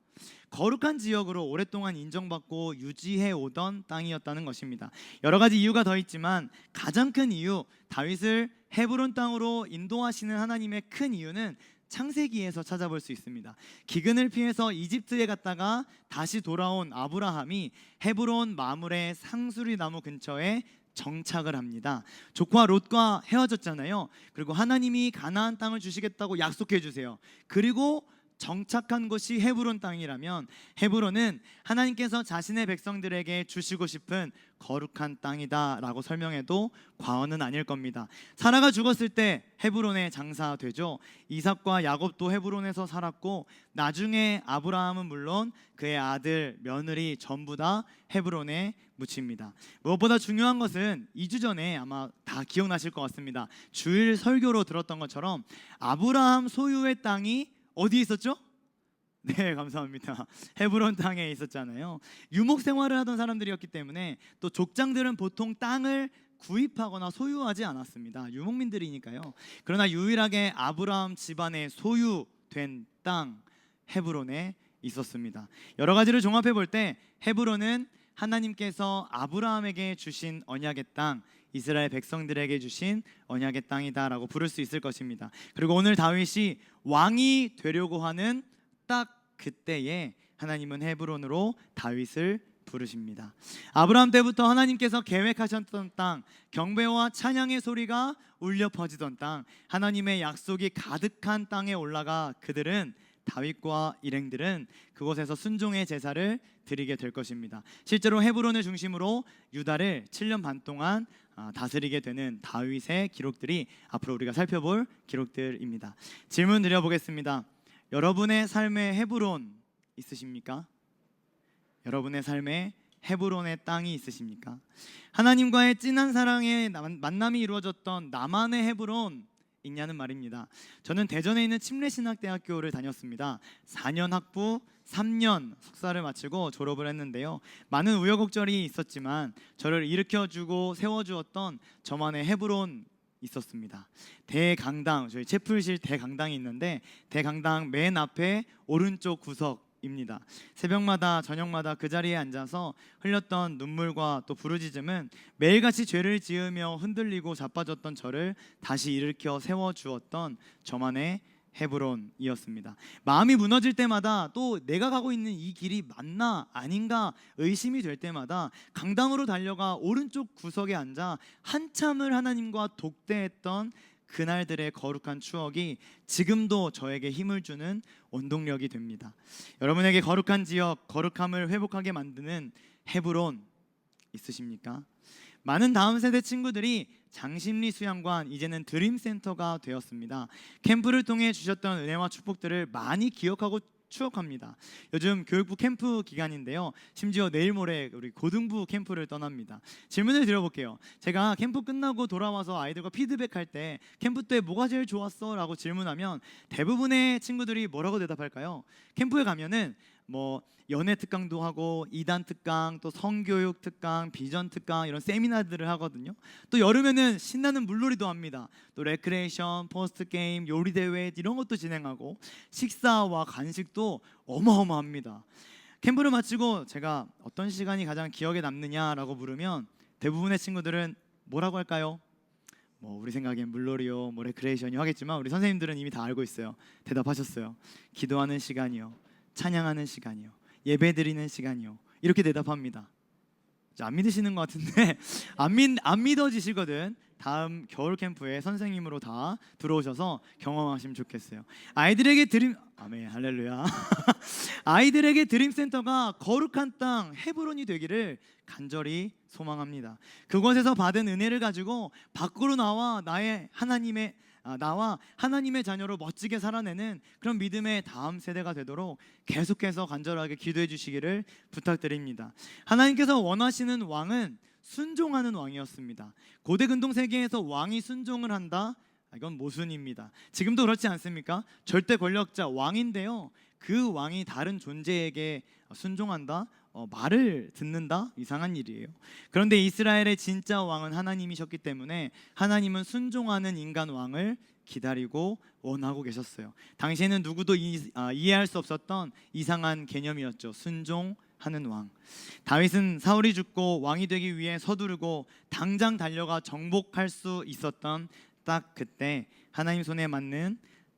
거룩한 지역으로 오랫동안 인정받고 유지해 오던 땅이었다는 것입니다. 여러 가지 이유가 더 있지만 가장 큰 이유, 다윗을 헤브론 땅으로 인도하시는 하나님의 큰 이유는 창세기에서 찾아볼 수 있습니다. 기근을 피해서 이집트에 갔다가 다시 돌아온 아브라함이 헤브론 마물의 상수리 나무 근처에 정착을 합니다. 조카 롯과 헤어졌잖아요. 그리고 하나님이 가나안 땅을 주시겠다고 약속해 주세요. 그리고 정착한 곳이 헤브론 땅이라면 헤브론은 하나님께서 자신의 백성들에게 주시고 싶은 거룩한 땅이다라고 설명해도 과언은 아닐 겁니다. 사라가 죽었을 때 헤브론에 장사되죠. 이삭과 야곱도 헤브론에서 살았고 나중에 아브라함은 물론 그의 아들, 며느리 전부 다 헤브론에 묻힙니다. 무엇보다 중요한 것은 2주 전에 아마 다 기억나실 것 같습니다. 주일 설교로 들었던 것처럼 아브라함 소유의 땅이 어디 있었죠? 네, 감사합니다. 헤브론 땅에 있었잖아요. 유목 생활을 하던 사람들이었기 때문에 또 족장들은 보통 땅을 구입하거나 소유하지 않았습니다. 유목민들이니까요. 그러나 유일하게 아브라함 집안의 소유된 땅 헤브론에 있었습니다. 여러 가지를 종합해 볼 때 헤브론은 하나님께서 아브라함에게 주신 언약의 땅, 이스라엘 백성들에게 주신 언약의 땅이다라고 부를 수 있을 것입니다. 그리고 오늘 다윗이 왕이 되려고 하는 딱 그때에 하나님은 헤브론으로 다윗을 부르십니다. 아브라함 때부터 하나님께서 계획하셨던 땅, 경배와 찬양의 소리가 울려 퍼지던 땅, 하나님의 약속이 가득한 땅에 올라가 그들은 다윗과 일행들은 그곳에서 순종의 제사를 드리게 될 것입니다. 실제로 헤브론을 중심으로 유다를 7년 반 동안 다스리게 되는 다윗의 기록들이 앞으로 우리가 살펴볼 기록들입니다. 질문 드려보겠습니다. 여러분의 삶에 헤브론 있으십니까? 여러분의 삶에 헤브론의 땅이 있으십니까? 하나님과의 진한 사랑의 만남이 이루어졌던 나만의 헤브론 있냐는 말입니다. 저는 대전에 있는 침례신학대학교를 다녔습니다. 4년 학부 3년 석사를 마치고 졸업을 했는데요. 많은 우여곡절이 있었지만 저를 일으켜주고 세워주었던 저만의 헤브론 있었습니다. 대강당, 저희 채플실 대강당이 있는데 대강당 맨 앞에 오른쪽 구석입니다. 새벽마다 저녁마다 그 자리에 앉아서 흘렸던 눈물과 또 부르짖음은 매일같이 죄를 지으며 흔들리고 자빠졌던 저를 다시 일으켜 세워주었던 저만의 헤브론이었습니다. 마음이 무너질 때마다 또 내가 가고 있는 이 길이 맞나 아닌가 의심이 될 때마다 강당으로 달려가 오른쪽 구석에 앉아 한참을 하나님과 독대했던 그날들의 거룩한 추억이 지금도 저에게 힘을 주는 원동력이 됩니다. 여러분에게 거룩한 지역, 거룩함을 회복하게 만드는 헤브론 있으십니까? 많은 다음 세대 친구들이 장심리 수양관, 이제는 드림센터가 되었습니다. 캠프를 통해 주셨던 은혜와 축복들을 많이 기억하고 추억합니다. 요즘 교육부 캠프 기간인데요. 심지어 내일 모레 우리 고등부 캠프를 떠납니다. 질문을 드려볼게요. 제가 캠프 끝나고 돌아와서 아이들과 피드백할 때 캠프 때 뭐가 제일 좋았어? 라고 질문하면 대부분의 친구들이 뭐라고 대답할까요? 캠프에 가면은 뭐 연애 특강도 하고 이단 특강, 또 성교육 특강, 비전 특강 이런 세미나들을 하거든요. 또 여름에는 신나는 물놀이도 합니다. 또 레크레이션, 포스트 게임, 요리 대회 이런 것도 진행하고 식사와 간식도 어마어마합니다. 캠프를 마치고 제가 어떤 시간이 가장 기억에 남느냐라고 물으면 대부분의 친구들은 뭐라고 할까요? 뭐 우리 생각엔 물놀이요, 뭐 레크레이션이요 하겠지만 우리 선생님들은 이미 다 알고 있어요. 대답하셨어요. 기도하는 시간이요, 찬양하는 시간이요, 예배드리는 시간이요. 이렇게 대답합니다. 안 믿으시는 것 같은데 안 믿어지시거든. 다음 겨울 캠프에 선생님으로 다 들어오셔서 경험하시면 좋겠어요. 아이들에게 드림 아멘 할렐루야. 아이들에게 드림센터가 거룩한 땅 헤브론이 되기를 간절히 소망합니다. 그곳에서 받은 은혜를 가지고 밖으로 나와 나와 하나님의 자녀로 멋지게 살아내는 그런 믿음의 다음 세대가 되도록 계속해서 간절하게 기도해 주시기를 부탁드립니다. 하나님께서 원하시는 왕은 순종하는 왕이었습니다. 고대 근동 세계에서 왕이 순종을 한다? 이건 모순입니다. 지금도 그렇지 않습니까? 절대 권력자 왕인데요. 그 왕이 다른 존재에게 순종한다? 말을 듣는다? 이상한 일이에요. 그런데 이스라엘의 진짜 왕은 하나님이셨기 때문에 하나님은 순종하는 인간 왕을 기다리고 원하고 계셨어요. 당시에는 누구도 이해할 수 없었던 이상한 개념이었죠. 순종하는 왕. 다윗은 사울이 죽고 왕이 되기 위해 서두르고 당장 달려가 정복할 수 있었던 딱 그때 하나님 손에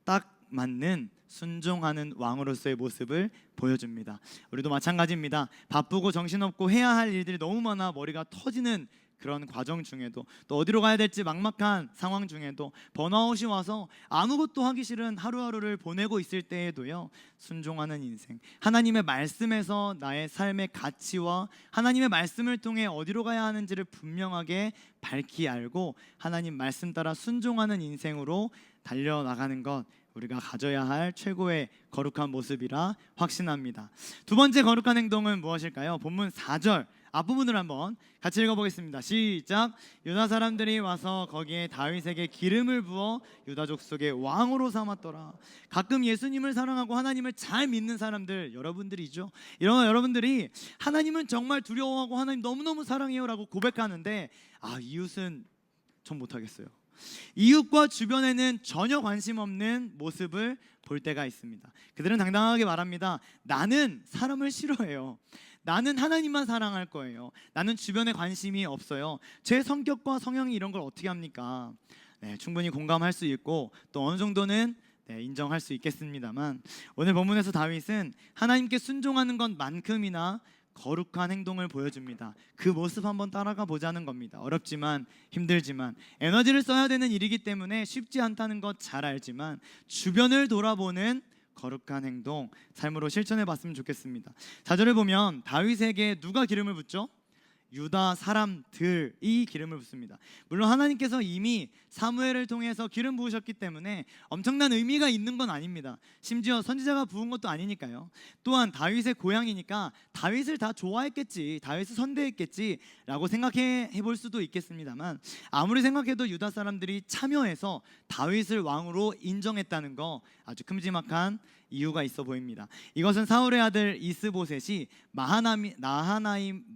딱 맞는 순종하는 왕으로서의 모습을 보여줍니다. 우리도 마찬가지입니다. 바쁘고 정신없고 해야 할 일들이 너무 많아 머리가 터지는 그런 과정 중에도, 또 어디로 가야 될지 막막한 상황 중에도, 번아웃이 와서 아무것도 하기 싫은 하루하루를 보내고 있을 때에도요, 순종하는 인생, 하나님의 말씀에서 나의 삶의 가치와 하나님의 말씀을 통해 어디로 가야 하는지를 분명하게 밝히 알고 하나님 말씀 따라 순종하는 인생으로 달려나가는 것, 우리가 가져야 할 최고의 거룩한 모습이라 확신합니다. 두 번째 거룩한 행동은 무엇일까요? 본문 4절 앞부분을 한번 같이 읽어보겠습니다. 시작. 유다 사람들이 와서 거기에 다윗에게 기름을 부어 유다 족속의 왕으로 삼았더라. 가끔 예수님을 사랑하고 하나님을 잘 믿는 사람들, 여러분들이죠. 이런 여러분들이 하나님은 정말 두려워하고 하나님 너무너무 사랑해요 라고 고백하는데, 이웃은 전 못하겠어요. 이웃과 주변에는 전혀 관심 없는 모습을 볼 때가 있습니다. 그들은 당당하게 말합니다. 나는 사람을 싫어해요. 나는 하나님만 사랑할 거예요. 나는 주변에 관심이 없어요. 제 성격과 성향이 이런 걸 어떻게 합니까? 네, 충분히 공감할 수 있고 또 어느 정도는 인정할 수 있겠습니다만, 오늘 본문에서 다윗은 하나님께 순종하는 것만큼이나 거룩한 행동을 보여줍니다. 그 모습 한번 따라가 보자는 겁니다. 어렵지만 힘들지만 에너지를 써야 되는 일이기 때문에 쉽지 않다는 것 잘 알지만 주변을 돌아보는 거룩한 행동 삶으로 실천해 봤으면 좋겠습니다. 4절을 보면 다윗에게 누가 기름을 붓죠? 유다 사람들이 기름을 붓습니다. 물론 하나님께서 이미 사무엘을 통해서 기름 부으셨기 때문에 엄청난 의미가 있는 건 아닙니다. 심지어 선지자가 부은 것도 아니니까요. 또한 다윗의 고향이니까 다윗을 다 좋아했겠지, 다윗을 선대했겠지 라고 생각해 볼 수도 있겠습니다만, 아무리 생각해도 유다 사람들이 참여해서 다윗을 왕으로 인정했다는 거 아주 큼지막한 이유가 있어 보입니다. 이것은 사울의 아들 이스보셋이 마하나임에서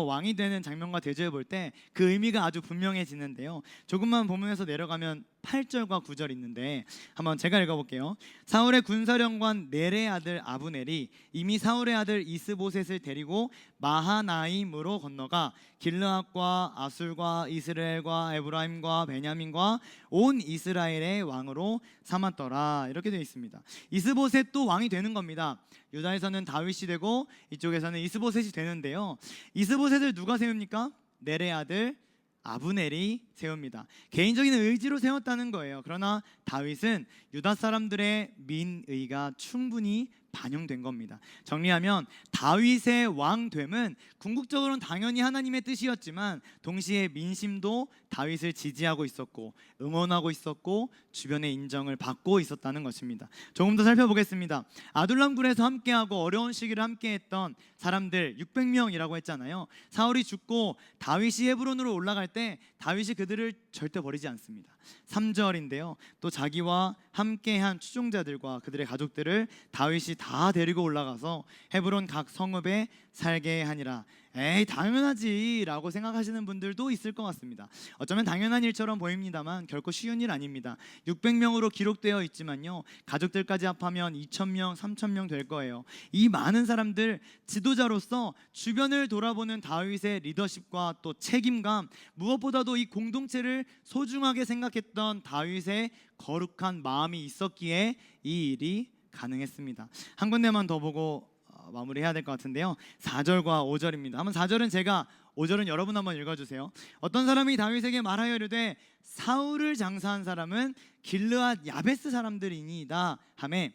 왕이 되는 장면과 대조해 볼 때 그 의미가 아주 분명해지는데요. 조금만 본문에서 내려가면 8절과 9절 있는데 한번 제가 읽어볼게요. 사울의 군사령관 넬의 아들 아브넬이 이미 사울의 아들 이스보셋을 데리고 마하나임으로 건너가 길르앗과 아술과 이스라엘과 에브라임과 베냐민과 온 이스라엘의 왕으로 삼았더라. 이렇게 되어 있습니다. 이스보셋도 왕이 되는 겁니다. 유다에서는 다윗이 되고 이쪽에서는 이스보셋이 되는데요. 이스보셋을 누가 세웁니까? 넬의 아들 아브넬이 세웁니다. 개인적인 의지로 세웠다는 거예요. 그러나 다윗은 유다 사람들의 민의가 충분히 반영된 겁니다. 정리하면 다윗의 왕됨은 궁극적으로는 당연히 하나님의 뜻이었지만 동시에 민심도 다윗을 지지하고 있었고 응원하고 있었고 주변의 인정을 받고 있었다는 것입니다. 조금 더 살펴보겠습니다. 아둘람 굴에서 함께하고 어려운 시기를 함께했던 사람들 600명이라고 했잖아요. 사울이 죽고 다윗이 헤브론으로 올라갈 때 다윗이 그들을 절대 버리지 않습니다. 3절인데요. 또 자기와 함께한 추종자들과 그들의 가족들을 다윗이 다 데리고 올라가서 헤브론 각 성읍에 살게 하니라. 에이 당연하지 라고 생각하시는 분들도 있을 것 같습니다. 어쩌면 당연한 일처럼 보입니다만 결코 쉬운 일 아닙니다. 600명으로 기록되어 있지만요, 가족들까지 합하면 2,000명, 3,000명 될 거예요. 이 많은 사람들, 지도자로서 주변을 돌아보는 다윗의 리더십과 또 책임감, 무엇보다도 이 공동체를 소중하게 생각했던 다윗의 거룩한 마음이 있었기에 이 일이 가능했습니다. 한 군데만 더 보고 마무리해야 될 것 같은데요. 4절과 5절입니다. 한번 4절은 제가, 5절은 여러분 한번 읽어주세요. 어떤 사람이 다윗에게 말하여 이르되 사울을 장사한 사람은 길르앗 야베스 사람들이니이다 하매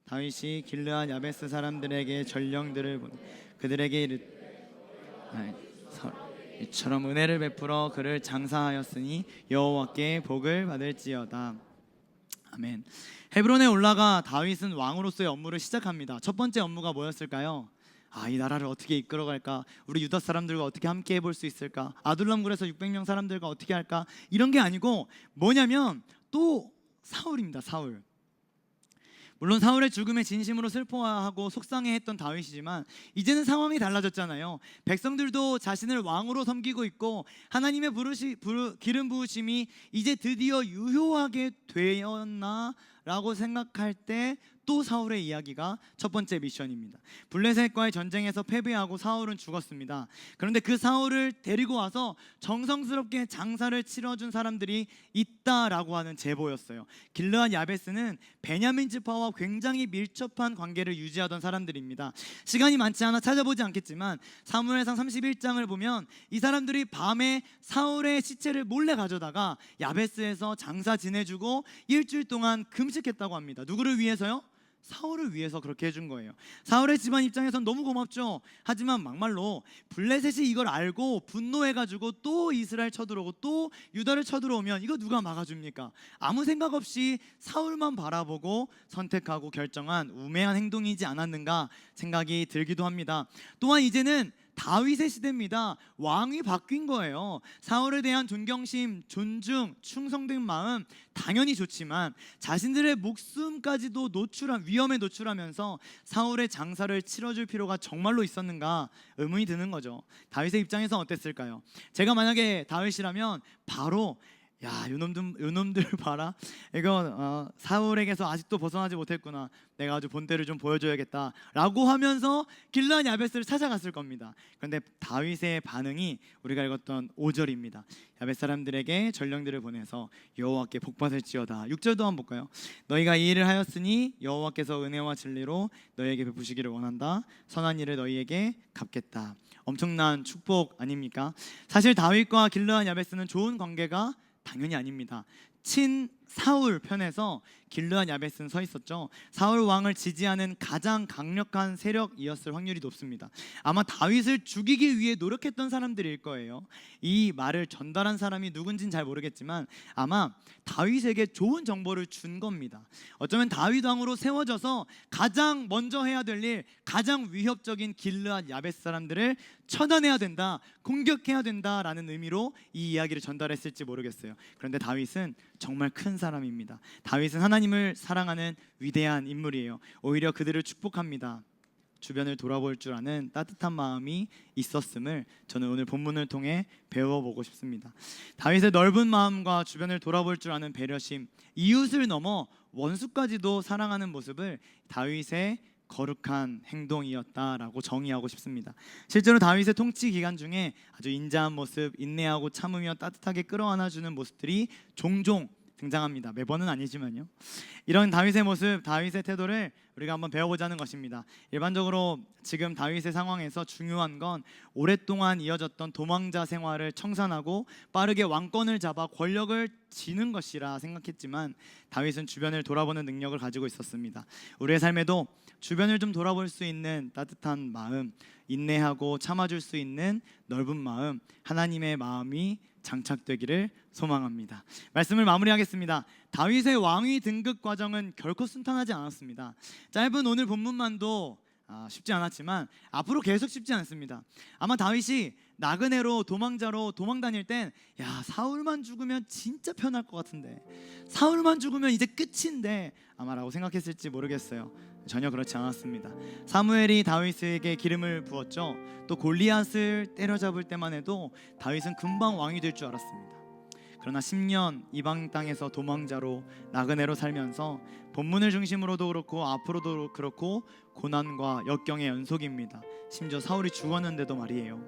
다윗이 길르앗 야베스 사람들에게 전령들을 보내 그들에게 이처럼 은혜를 베풀어 그를 장사하였으니 여호와께 복을 받을지어다. 아멘. 헤브론에 올라가 다윗은 왕으로서의 업무를 시작합니다. 첫 번째 업무가 뭐였을까요? 이 나라를 어떻게 이끌어갈까? 우리 유다 사람들과 어떻게 함께 해볼 수 있을까? 아둘람굴에서 600명 사람들과 어떻게 할까? 이런 게 아니고 뭐냐면 또 사울입니다. 사울. 물론 사울의 죽음에 진심으로 슬퍼하고 속상해했던 다윗이지만 이제는 상황이 달라졌잖아요. 백성들도 자신을 왕으로 섬기고 있고 하나님의 기름 부으심이 이제 드디어 유효하게 되었나 라고 생각할 때 또 사울의 이야기가 첫 번째 미션입니다. 블레셋과의 전쟁에서 패배하고 사울은 죽었습니다. 그런데 그 사울을 데리고 와서 정성스럽게 장사를 치러준 사람들이 있다라고 하는 제보였어요. 길르앗 야베스는 베냐민 지파와 굉장히 밀접한 관계를 유지하던 사람들입니다. 시간이 많지 않아 찾아보지 않겠지만 사무엘상 31장을 보면 이 사람들이 밤에 사울의 시체를 몰래 가져다가 야베스에서 장사 지내주고 일주일 동안 금식했다고 합니다. 누구를 위해서요? 사울을 위해서 그렇게 해준 거예요. 사울의 집안 입장에선 너무 고맙죠. 하지만 막말로 블레셋이 이걸 알고 분노해가지고 또 이스라엘 쳐들어오고 또 유다를 쳐들어오면 이거 누가 막아줍니까? 아무 생각 없이 사울만 바라보고 선택하고 결정한 우매한 행동이지 않았는가 생각이 들기도 합니다. 또한 이제는 다윗의 시대입니다. 왕이 바뀐 거예요. 사울에 대한 존경심, 존중, 충성된 마음 당연히 좋지만 자신들의 목숨까지도 위험에 노출하면서 사울의 장사를 치러줄 필요가 정말로 있었는가 의문이 드는 거죠. 다윗의 입장에서 어땠을까요? 제가 다윗이라면 바로 요놈들 봐라. 이거 사울에게서 아직도 벗어나지 못했구나. 내가 아주 본때를 좀 보여줘야겠다 라고 하면서 길르앗 야베스를 찾아갔을 겁니다. 그런데 다윗의 반응이 우리가 읽었던 5절입니다. 야베스 사람들에게 전령들을 보내서 여호와께 복받을지어다. 6절도 한번 볼까요? 너희가 이 일을 하였으니 여호와께서 은혜와 진리로 너희에게 베푸시기를 원한다. 선한 일을 너희에게 갚겠다. 엄청난 축복 아닙니까? 사실 다윗과 길르앗 야베스는 좋은 관계가 당연히 아닙니다. 친 사울 편에서 길르앗 야베스는 서 있었죠. 사울 왕을 지지하는 가장 강력한 세력이었을 확률이 높습니다. 아마 다윗을 죽이기 위해 노력했던 사람들일 거예요. 이 말을 전달한 사람이 누군지는 잘 모르겠지만 아마 다윗에게 좋은 정보를 준 겁니다. 어쩌면 다윗 왕으로 세워져서 가장 먼저 해야 될 일, 가장 위협적인 길르앗 야베스 사람들을 처단해야 된다, 공격해야 된다라는 의미로 이 이야기를 전달했을지 모르겠어요. 그런데 다윗은 정말 큰 사람입니다. 다윗은 하나님을 사랑하는 위대한 인물이에요. 오히려 그들을 축복합니다. 주변을 돌아볼 줄 아는 따뜻한 마음이 있었음을 저는 오늘 본문을 통해 배워보고 싶습니다. 다윗의 넓은 마음과 주변을 돌아볼 줄 아는 배려심, 이웃을 넘어 원수까지도 사랑하는 모습을 다윗의 거룩한 행동이었다라고 정의하고 싶습니다. 실제로 다윗의 통치 기간 중에 아주 인자한 모습, 인내하고 참으며 따뜻하게 끌어안아주는 모습들이 종종 등장합니다. 매번은 아니지만요. 이런 다윗의 모습, 다윗의 태도를 우리가 한번 배워보자는 것입니다. 일반적으로 지금 다윗의 상황에서 중요한 건 오랫동안 이어졌던 도망자 생활을 청산하고 빠르게 왕권을 잡아 권력을 지는 것이라 생각했지만 다윗은 주변을 돌아보는 능력을 가지고 있었습니다. 우리의 삶에도 주변을 좀 돌아볼 수 있는 따뜻한 마음, 인내하고 참아줄 수 있는 넓은 마음, 하나님의 마음이 장착되기를 소망합니다. 말씀을 마무리하겠습니다. 다윗의 왕위 등극 과정은 결코 순탄하지 않았습니다. 짧은 오늘 본문만도 쉽지 않았지만 앞으로 계속 쉽지 않습니다. 아마 다윗이 나그네로 도망자로 도망 다닐 땐 사울만 죽으면 진짜 편할 것 같은데, 사울만 죽으면 이제 끝인데 아마라고 생각했을지 모르겠어요. 전혀 그렇지 않았습니다. 사무엘이 다윗에게 기름을 부었죠. 또 골리앗을 때려잡을 때만 해도 다윗은 금방 왕이 될 줄 알았습니다. 그러나 10년 이방 땅에서 도망자로 나그네로 살면서 본문을 중심으로도 그렇고 앞으로도 그렇고 고난과 역경의 연속입니다. 심지어 사울이 죽었는데도 말이에요.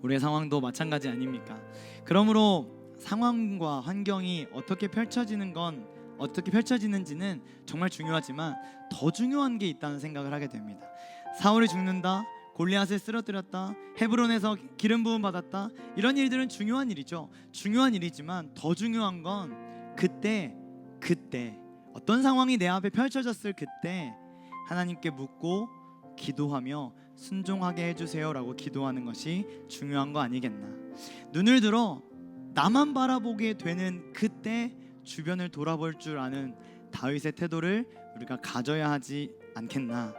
우리의 상황도 마찬가지 아닙니까? 그러므로 상황과 환경이 어떻게 펼쳐지는지는 정말 중요하지만 더 중요한 게 있다는 생각을 하게 됩니다. 사울이 죽는다, 골리앗을 쓰러뜨렸다, 헤브론에서 기름 부음 받았다, 이런 일들은 중요한 일이죠. 중요한 일이지만 더 중요한 건 그때 어떤 상황이 내 앞에 펼쳐졌을 그때 하나님께 묻고 기도하며 순종하게 해주세요라고 기도하는 것이 중요한 거 아니겠나. 눈을 들어 나만 바라보게 되는 그때 주변을 돌아볼 줄 아는 다윗의 태도를 우리가 가져야 하지 않겠나.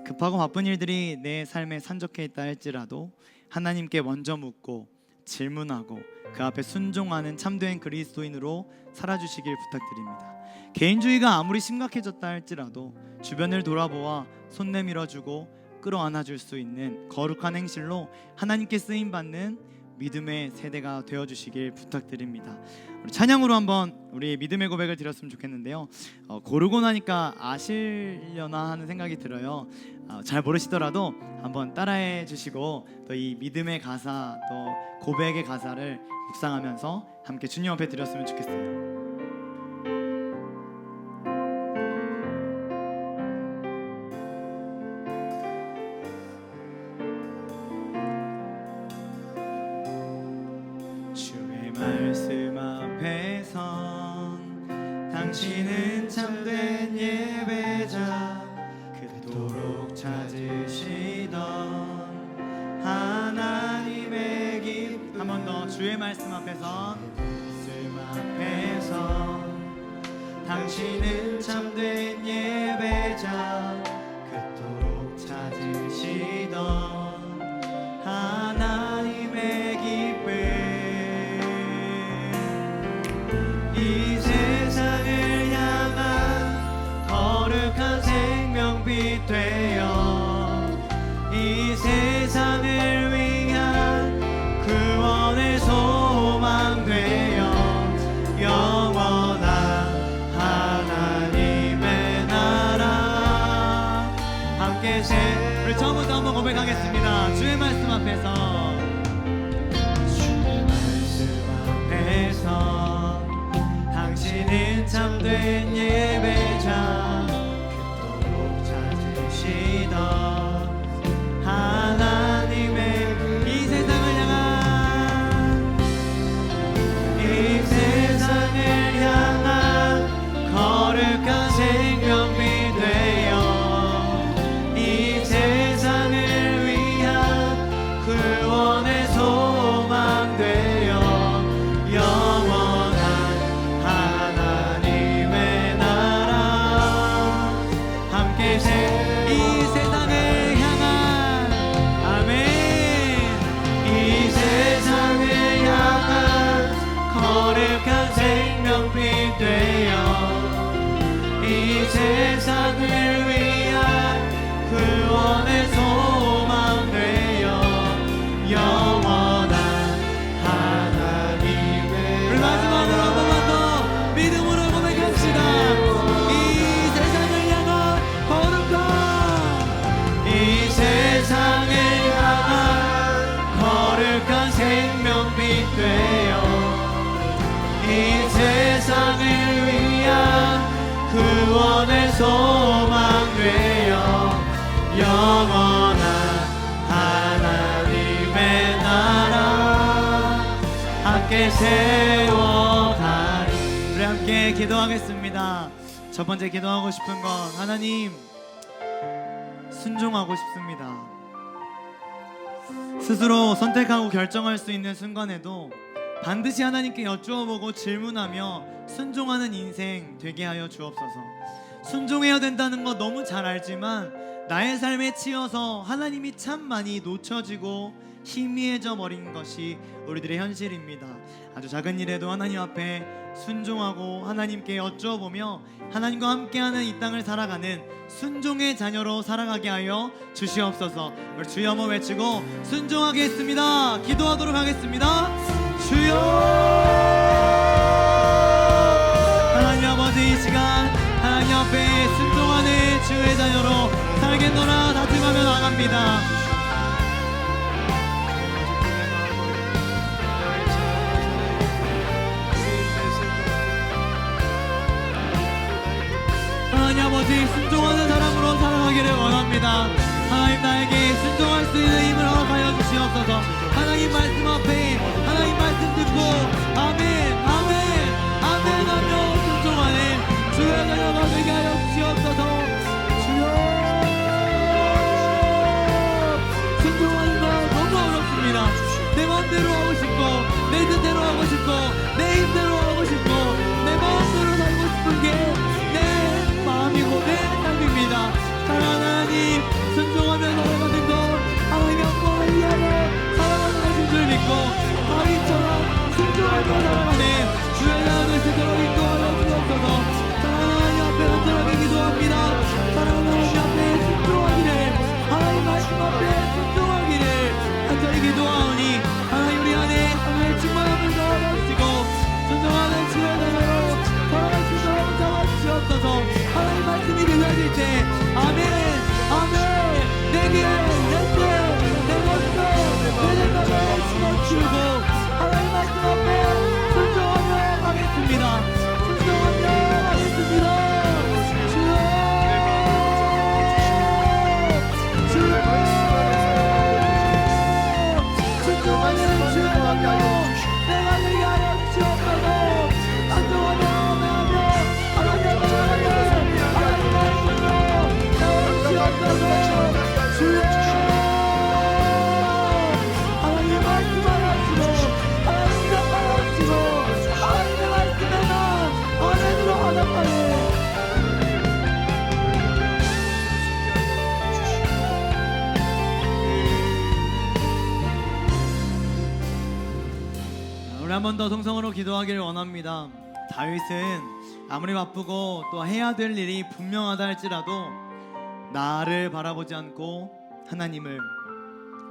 급하고 바쁜 일들이 내 삶에 산적해 있다 할지라도 하나님께 먼저 묻고 질문하고 그 앞에 순종하는 참된 그리스도인으로 살아주시길 부탁드립니다. 개인주의가 아무리 심각해졌다 할지라도 주변을 돌아보아 손 내밀어주고 끌어안아줄 수 있는 거룩한 행실로 하나님께 쓰임받는 믿음의 세대가 되어주시길 부탁드립니다. 우리 찬양으로 한번 우리 믿음의 고백을 드렸으면 좋겠는데요. 고르고 나니까 아시려나 하는 생각이 들어요. 잘 모르시더라도 한번 따라해 주시고 또 이 믿음의 가사 또 고백의 가사를 묵상하면서 함께 주님 앞에 드렸으면 좋겠어요. 말씀 앞에선 당신은 참된 예배자, 그토록 찾으시던 하나님의 기쁨. 한 번 더 주의 말씀 앞에선, 말씀 앞에선 당신은 참된 예배자, 그토록 찾으시던 하나님의 기쁨. 이 세상을 향한 거룩한 생명빛 되어 이 세상을 위한 구원의 소망 되어 영원한 하나님의 나라 함께 우리 처음부터 한번 고백하겠습니다. 주의 말씀 앞에서, 주의 말씀 앞에서 당신은 참된 예배자, 그토록 찾으시던 하나님의 이 세상을 향한 거룩한 생명빛 되어 이 세상을 위한 구원의 소망 되어 영원한 하나님의 나라 함께 이 세상 구원의 소망 되어 영원한 하나님의 나라 함께 세워가리. 우리 함께 기도하겠습니다. 첫 번째 기도하고 싶은 건 하나님, 순종하고 싶습니다. 스스로 선택하고 결정할 수 있는 순간에도 반드시 하나님께 여쭈어보고 질문하며 순종하는 인생 되게 하여 주옵소서. 순종해야 된다는 거 너무 잘 알지만 나의 삶에 치여서 하나님이 참 많이 놓쳐지고 희미해져 버린 것이 우리들의 현실입니다. 아주 작은 일에도 하나님 앞에 순종하고 하나님께 여쭈어보며 하나님과 함께하는 이 땅을 살아가는 순종의 자녀로 살아가게 하여 주시옵소서. 우리 주여 한번 외치고 순종하겠습니다. 기도하도록 하겠습니다. 주여. 하나님 아버지, 이 시간 하나님 앞에 순종하는 주의 자녀로 살겠노라 다짐하며 나갑니다. 하나님 아버지, 순종하는 사람으로 살아가기를 원합니다. 하나님, 나에게 순종할 수 있는 힘을 허락하여 주시옵소서. 하나님 말씀 앞에 하나님 말씀 듣고 아멘 아멘 아멘 하며 순종하는 주의 자녀가 되게 하여 주시옵소서. 주여, 순종하는 건 너무 어렵습니다. 내 마음대로 하고 싶고 내 뜻대로 하고 싶고 내 힘대로 하고 싶고 내 마음대로 살고 싶은 게 내 마음이고 내 삶입니다. 사랑하는 하나님, 순종하며 살아가는 것 하나님의 영광을 위하여 살아가는 것인 줄 믿고 다윗처럼 순종하며 살아가는 주의 자녀를 스스로 인도하여 주옵소서. 사랑하는 하나님 앞에 간절하게 기도합니다. 사랑하는 하나님 앞에 순종하기를, 하나님 말씀 앞에 순종하기를 간절히 기도하오니 하나님 우리 안에 하나님의 충만함을 더하시고 순종하는 주의 자녀로 살아갈 수 있도록 잡아주시옵소서. 하나님 말씀이 들려질 때 아멘 아멘 내게 내 뜻, 내 것도 내 생각을 심어주고 하나님 말씀 앞에 순종하며 가겠습니다. 순종하며 가겠습니다. 주여, 주여, 순종하는 주의 자녀로 내가 되게 하여 주옵소서. 순종하며 나아가며 하나님 말씀을 하나님 말씀으로 주옵소서. 주여, 하나님 말씀하시고 하나님 명하시고 하나님의 말씀에만 아멘으로 하나님을 우리 한 번 더 성성으로 기도하기를 원합니다. 다윗은 아무리 바쁘고 또 해야 될 일이 분명하다 할지라도 나를 바라보지 않고 하나님을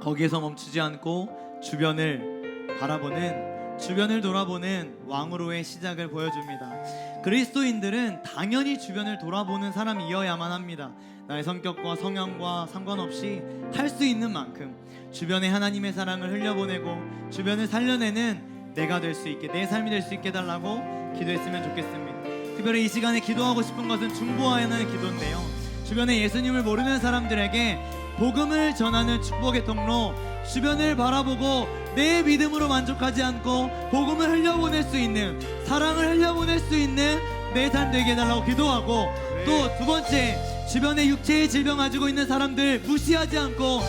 거기에서 멈추지 않고 주변을 바라보는, 주변을 돌아보는 왕으로의 시작을 보여줍니다. 그리스도인들은 당연히 주변을 돌아보는 사람이어야만 합니다. 나의 성격과 성향과 상관없이 할 수 있는 만큼 주변에 하나님의 사랑을 흘려보내고 주변을 살려내는 내가 될 수 있게, 내 삶이 될 수 있게 해달라고 기도했으면 좋겠습니다. 특별히 이 시간에 기도하고 싶은 것은 중보하는 기도인데요, 주변에 예수님을 모르는 사람들에게 복음을 전하는 축복의 통로, 주변을 바라보고 내 믿음으로 만족하지 않고 복음을 흘려보낼 수 있는, 사랑을 흘려보낼 수 있는 내 삶 되게 해달라고 기도하고, 또 두 번째, 주변에 육체의 질병 가지고 있는 사람들 무시하지 않고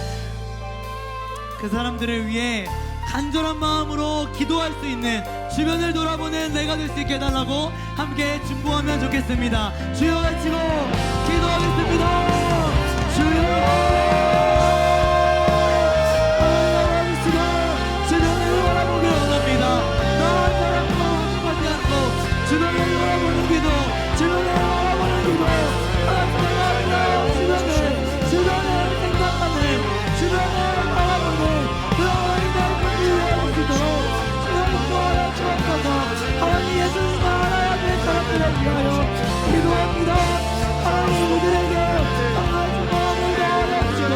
그 사람들을 위해 간절한 마음으로 기도할 수 있는, 주변을 돌아보는 내가 될 수 있게 해달라고 함께 중보하면 좋겠습니다. 주여 외치고 기도하겠습니다. 주여, 주변을 바라보길 원합니다. 나한 사람과 하지 않고 주변을 바라보는 기도, 주변을 바라보는 기도, 주변을 생각하는, 주변을 바라보는 그런 하나님 예수님과 하나님의 사람들을 위하여 기도합니다. 하나님 우리들에게 강하신 마음을 더하여 주시옵소서.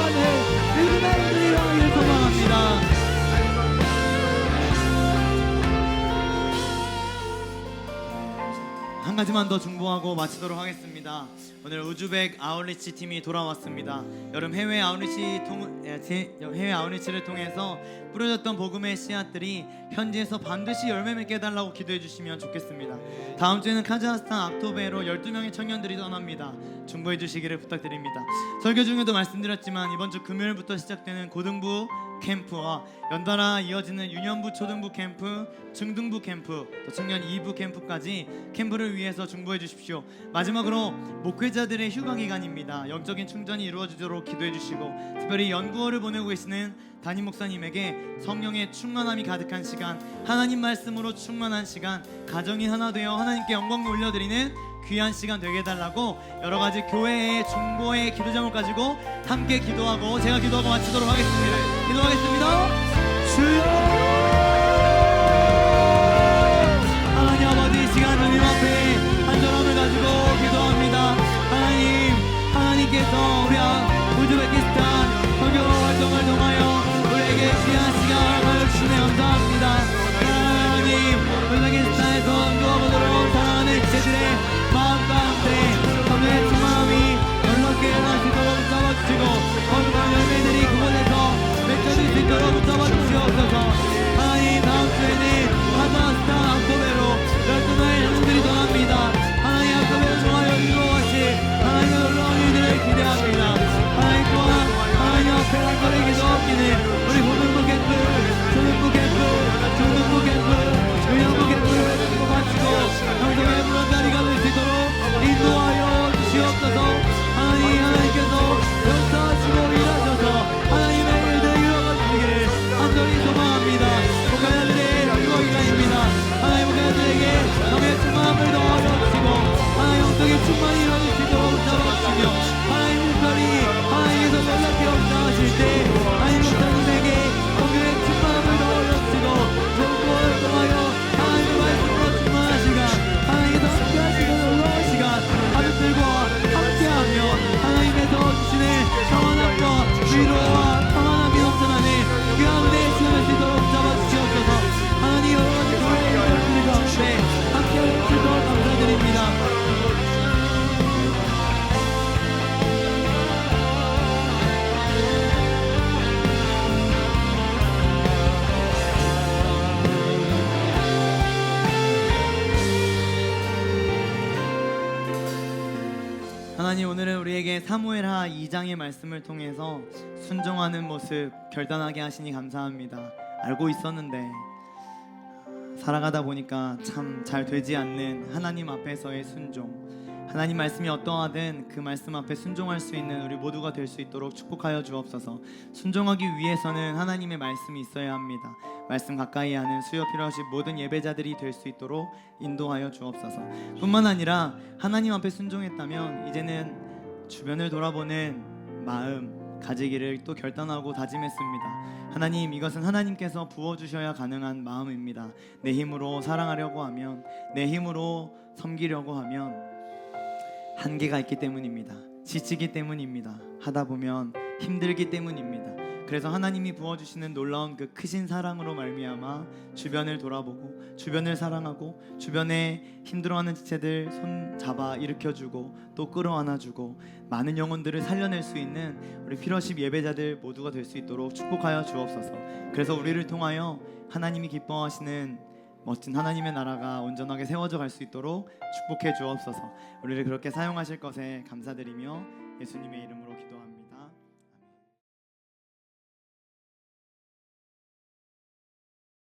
시간을 은혜 드리라 소망합니다. 한 가지만 더 중보하고 마치도록 하겠습니다. 오늘 우즈벡 아웃리치 팀이 돌아왔습니다. 여름 해외 아웃리치를 통해서 뿌려졌던 복음의 씨앗들이 현지에서 반드시 열매 맺게 해달라고 기도해 주시면 좋겠습니다. 다음 주에는 카자흐스탄 악토베로 12명의 청년들이 떠납니다. 중보해 주시기를 부탁드립니다. 설교 중에도 말씀드렸지만 이번 주 금요일부터 시작되는 고등부 캠프와 연달아 이어지는 유년부 초등부 캠프, 중등부 캠프, 또 청년 2부 캠프까지 캠프를 위해서 중보해 주십시오. 마지막으로 목회자들의 휴가 기간입니다. 영적인 충전이 이루어지도록 기도해 주시고, 특별히 연구원을 보내고 계시는 담임 목사님에게 성령의 충만함이 가득한 시간, 하나님 말씀으로 충만한 시간, 가정이 하나 되어 하나님께 영광 올려드리는 귀한 시간 되게 해달라고 여러 가지 교회의 중보의 기도 제목 가지고 함께 기도하고 제가 기도하고 마치도록 하겠습니다. 기도하겠습니다. 주여, 하나님 아버지, 이 시간 주님 앞에 한 사람을 가지고 기도합니다. 하나님께서 우리 우즈베키스탄 선교 활동을 통하여 우리에게 귀한 시간을 주시네 감사합니다. 하나님, 우즈베키스탄에서 선교하도록 사랑하는 지체들의 마음 가운데 성령의 충만함이 놀랍게 일어나시도록 잡아주시고, 거룩한 열매들이 그곳에서 맺혀질 수 있도록 잡아주시옵소서. 하나님, 다음 주에는 카자흐스탄 악토베로 12명의 형들이 떠납니다. 하나님, 악토베를 통하여 이루어가실 하나님의 놀라운 일들을 기대합니다. 하나님 또한 하나님 앞에 한 걸음 기도하기는 우리 고등부 캠프, 초등부 캠프, 중등부 캠프, 유년부 캠프를 마치고 영성의 부른 자리가 될 수 있도록 인도하여 주시옵소서. 하나님께서 역사하시고 일하셔서 하나님의 일들을 이루어가 주시기를 간절히 소망합니다. 목회자들의 선거 기간입니다. 하나님, 목회자들에게 성의 충만함을 더하여 주시고 하나님 영적인 충만이 이루어질 수 있도록 잡아주시며, 하나님 목사님 하나님께서 놀랍게 역사하실 때 하나님 목사님에게 성의 충만함을 더하여 주시고 정보를 통하여 하나님의 말씀으로 충만한 시간, 하나님께서 함께하시고 놀라운 시간, 가족들과 함께하며 하나님께서 주시는 평안함과 위로와 평안함이 넘쳐나는 귀한 은혜의 시간을 쓰도록 잡아주시옵소서. 하나님, 여러 가지 교회의 일들을 가운데 함께하여 주셔서 감사드립니다. 하나님, 오늘은 우리에게 사무엘하 2장의 말씀을 통해서 순종하는 모습 결단하게 하시니 감사합니다. 알고 있었는데 살아가다 보니까 참 잘 되지 않는 하나님 앞에서의 순종, 하나님 말씀이 어떠하든 그 말씀 앞에 순종할 수 있는 우리 모두가 될 수 있도록 축복하여 주옵소서. 순종하기 위해서는 하나님의 말씀이 있어야 합니다. 말씀 가까이 하는 수요 필요하신 모든 예배자들이 될 수 있도록 인도하여 주옵소서. 뿐만 아니라 하나님 앞에 순종했다면 이제는 주변을 돌아보는 마음 가지기를 또 결단하고 다짐했습니다. 하나님, 이것은 하나님께서 부어주셔야 가능한 마음입니다. 내 힘으로 사랑하려고 하면, 내 힘으로 섬기려고 하면 한계가 있기 때문입니다. 지치기 때문입니다. 하다 보면 힘들기 때문입니다. 그래서 하나님이 부어주시는 놀라운 그 크신 사랑으로 말미암아 주변을 돌아보고 주변을 사랑하고 주변에 힘들어하는 지체들 손 잡아 일으켜주고 또 끌어안아주고 많은 영혼들을 살려낼 수 있는 우리 피러십 예배자들 모두가 될 수 있도록 축복하여 주옵소서. 그래서 우리를 통하여 하나님이 기뻐하시는 멋진 하나님의 나라가 온전하게 세워져 갈 수 있도록 축복해 주옵소서. 우리를 그렇게 사용하실 것에 감사드리며 예수님의 이름으로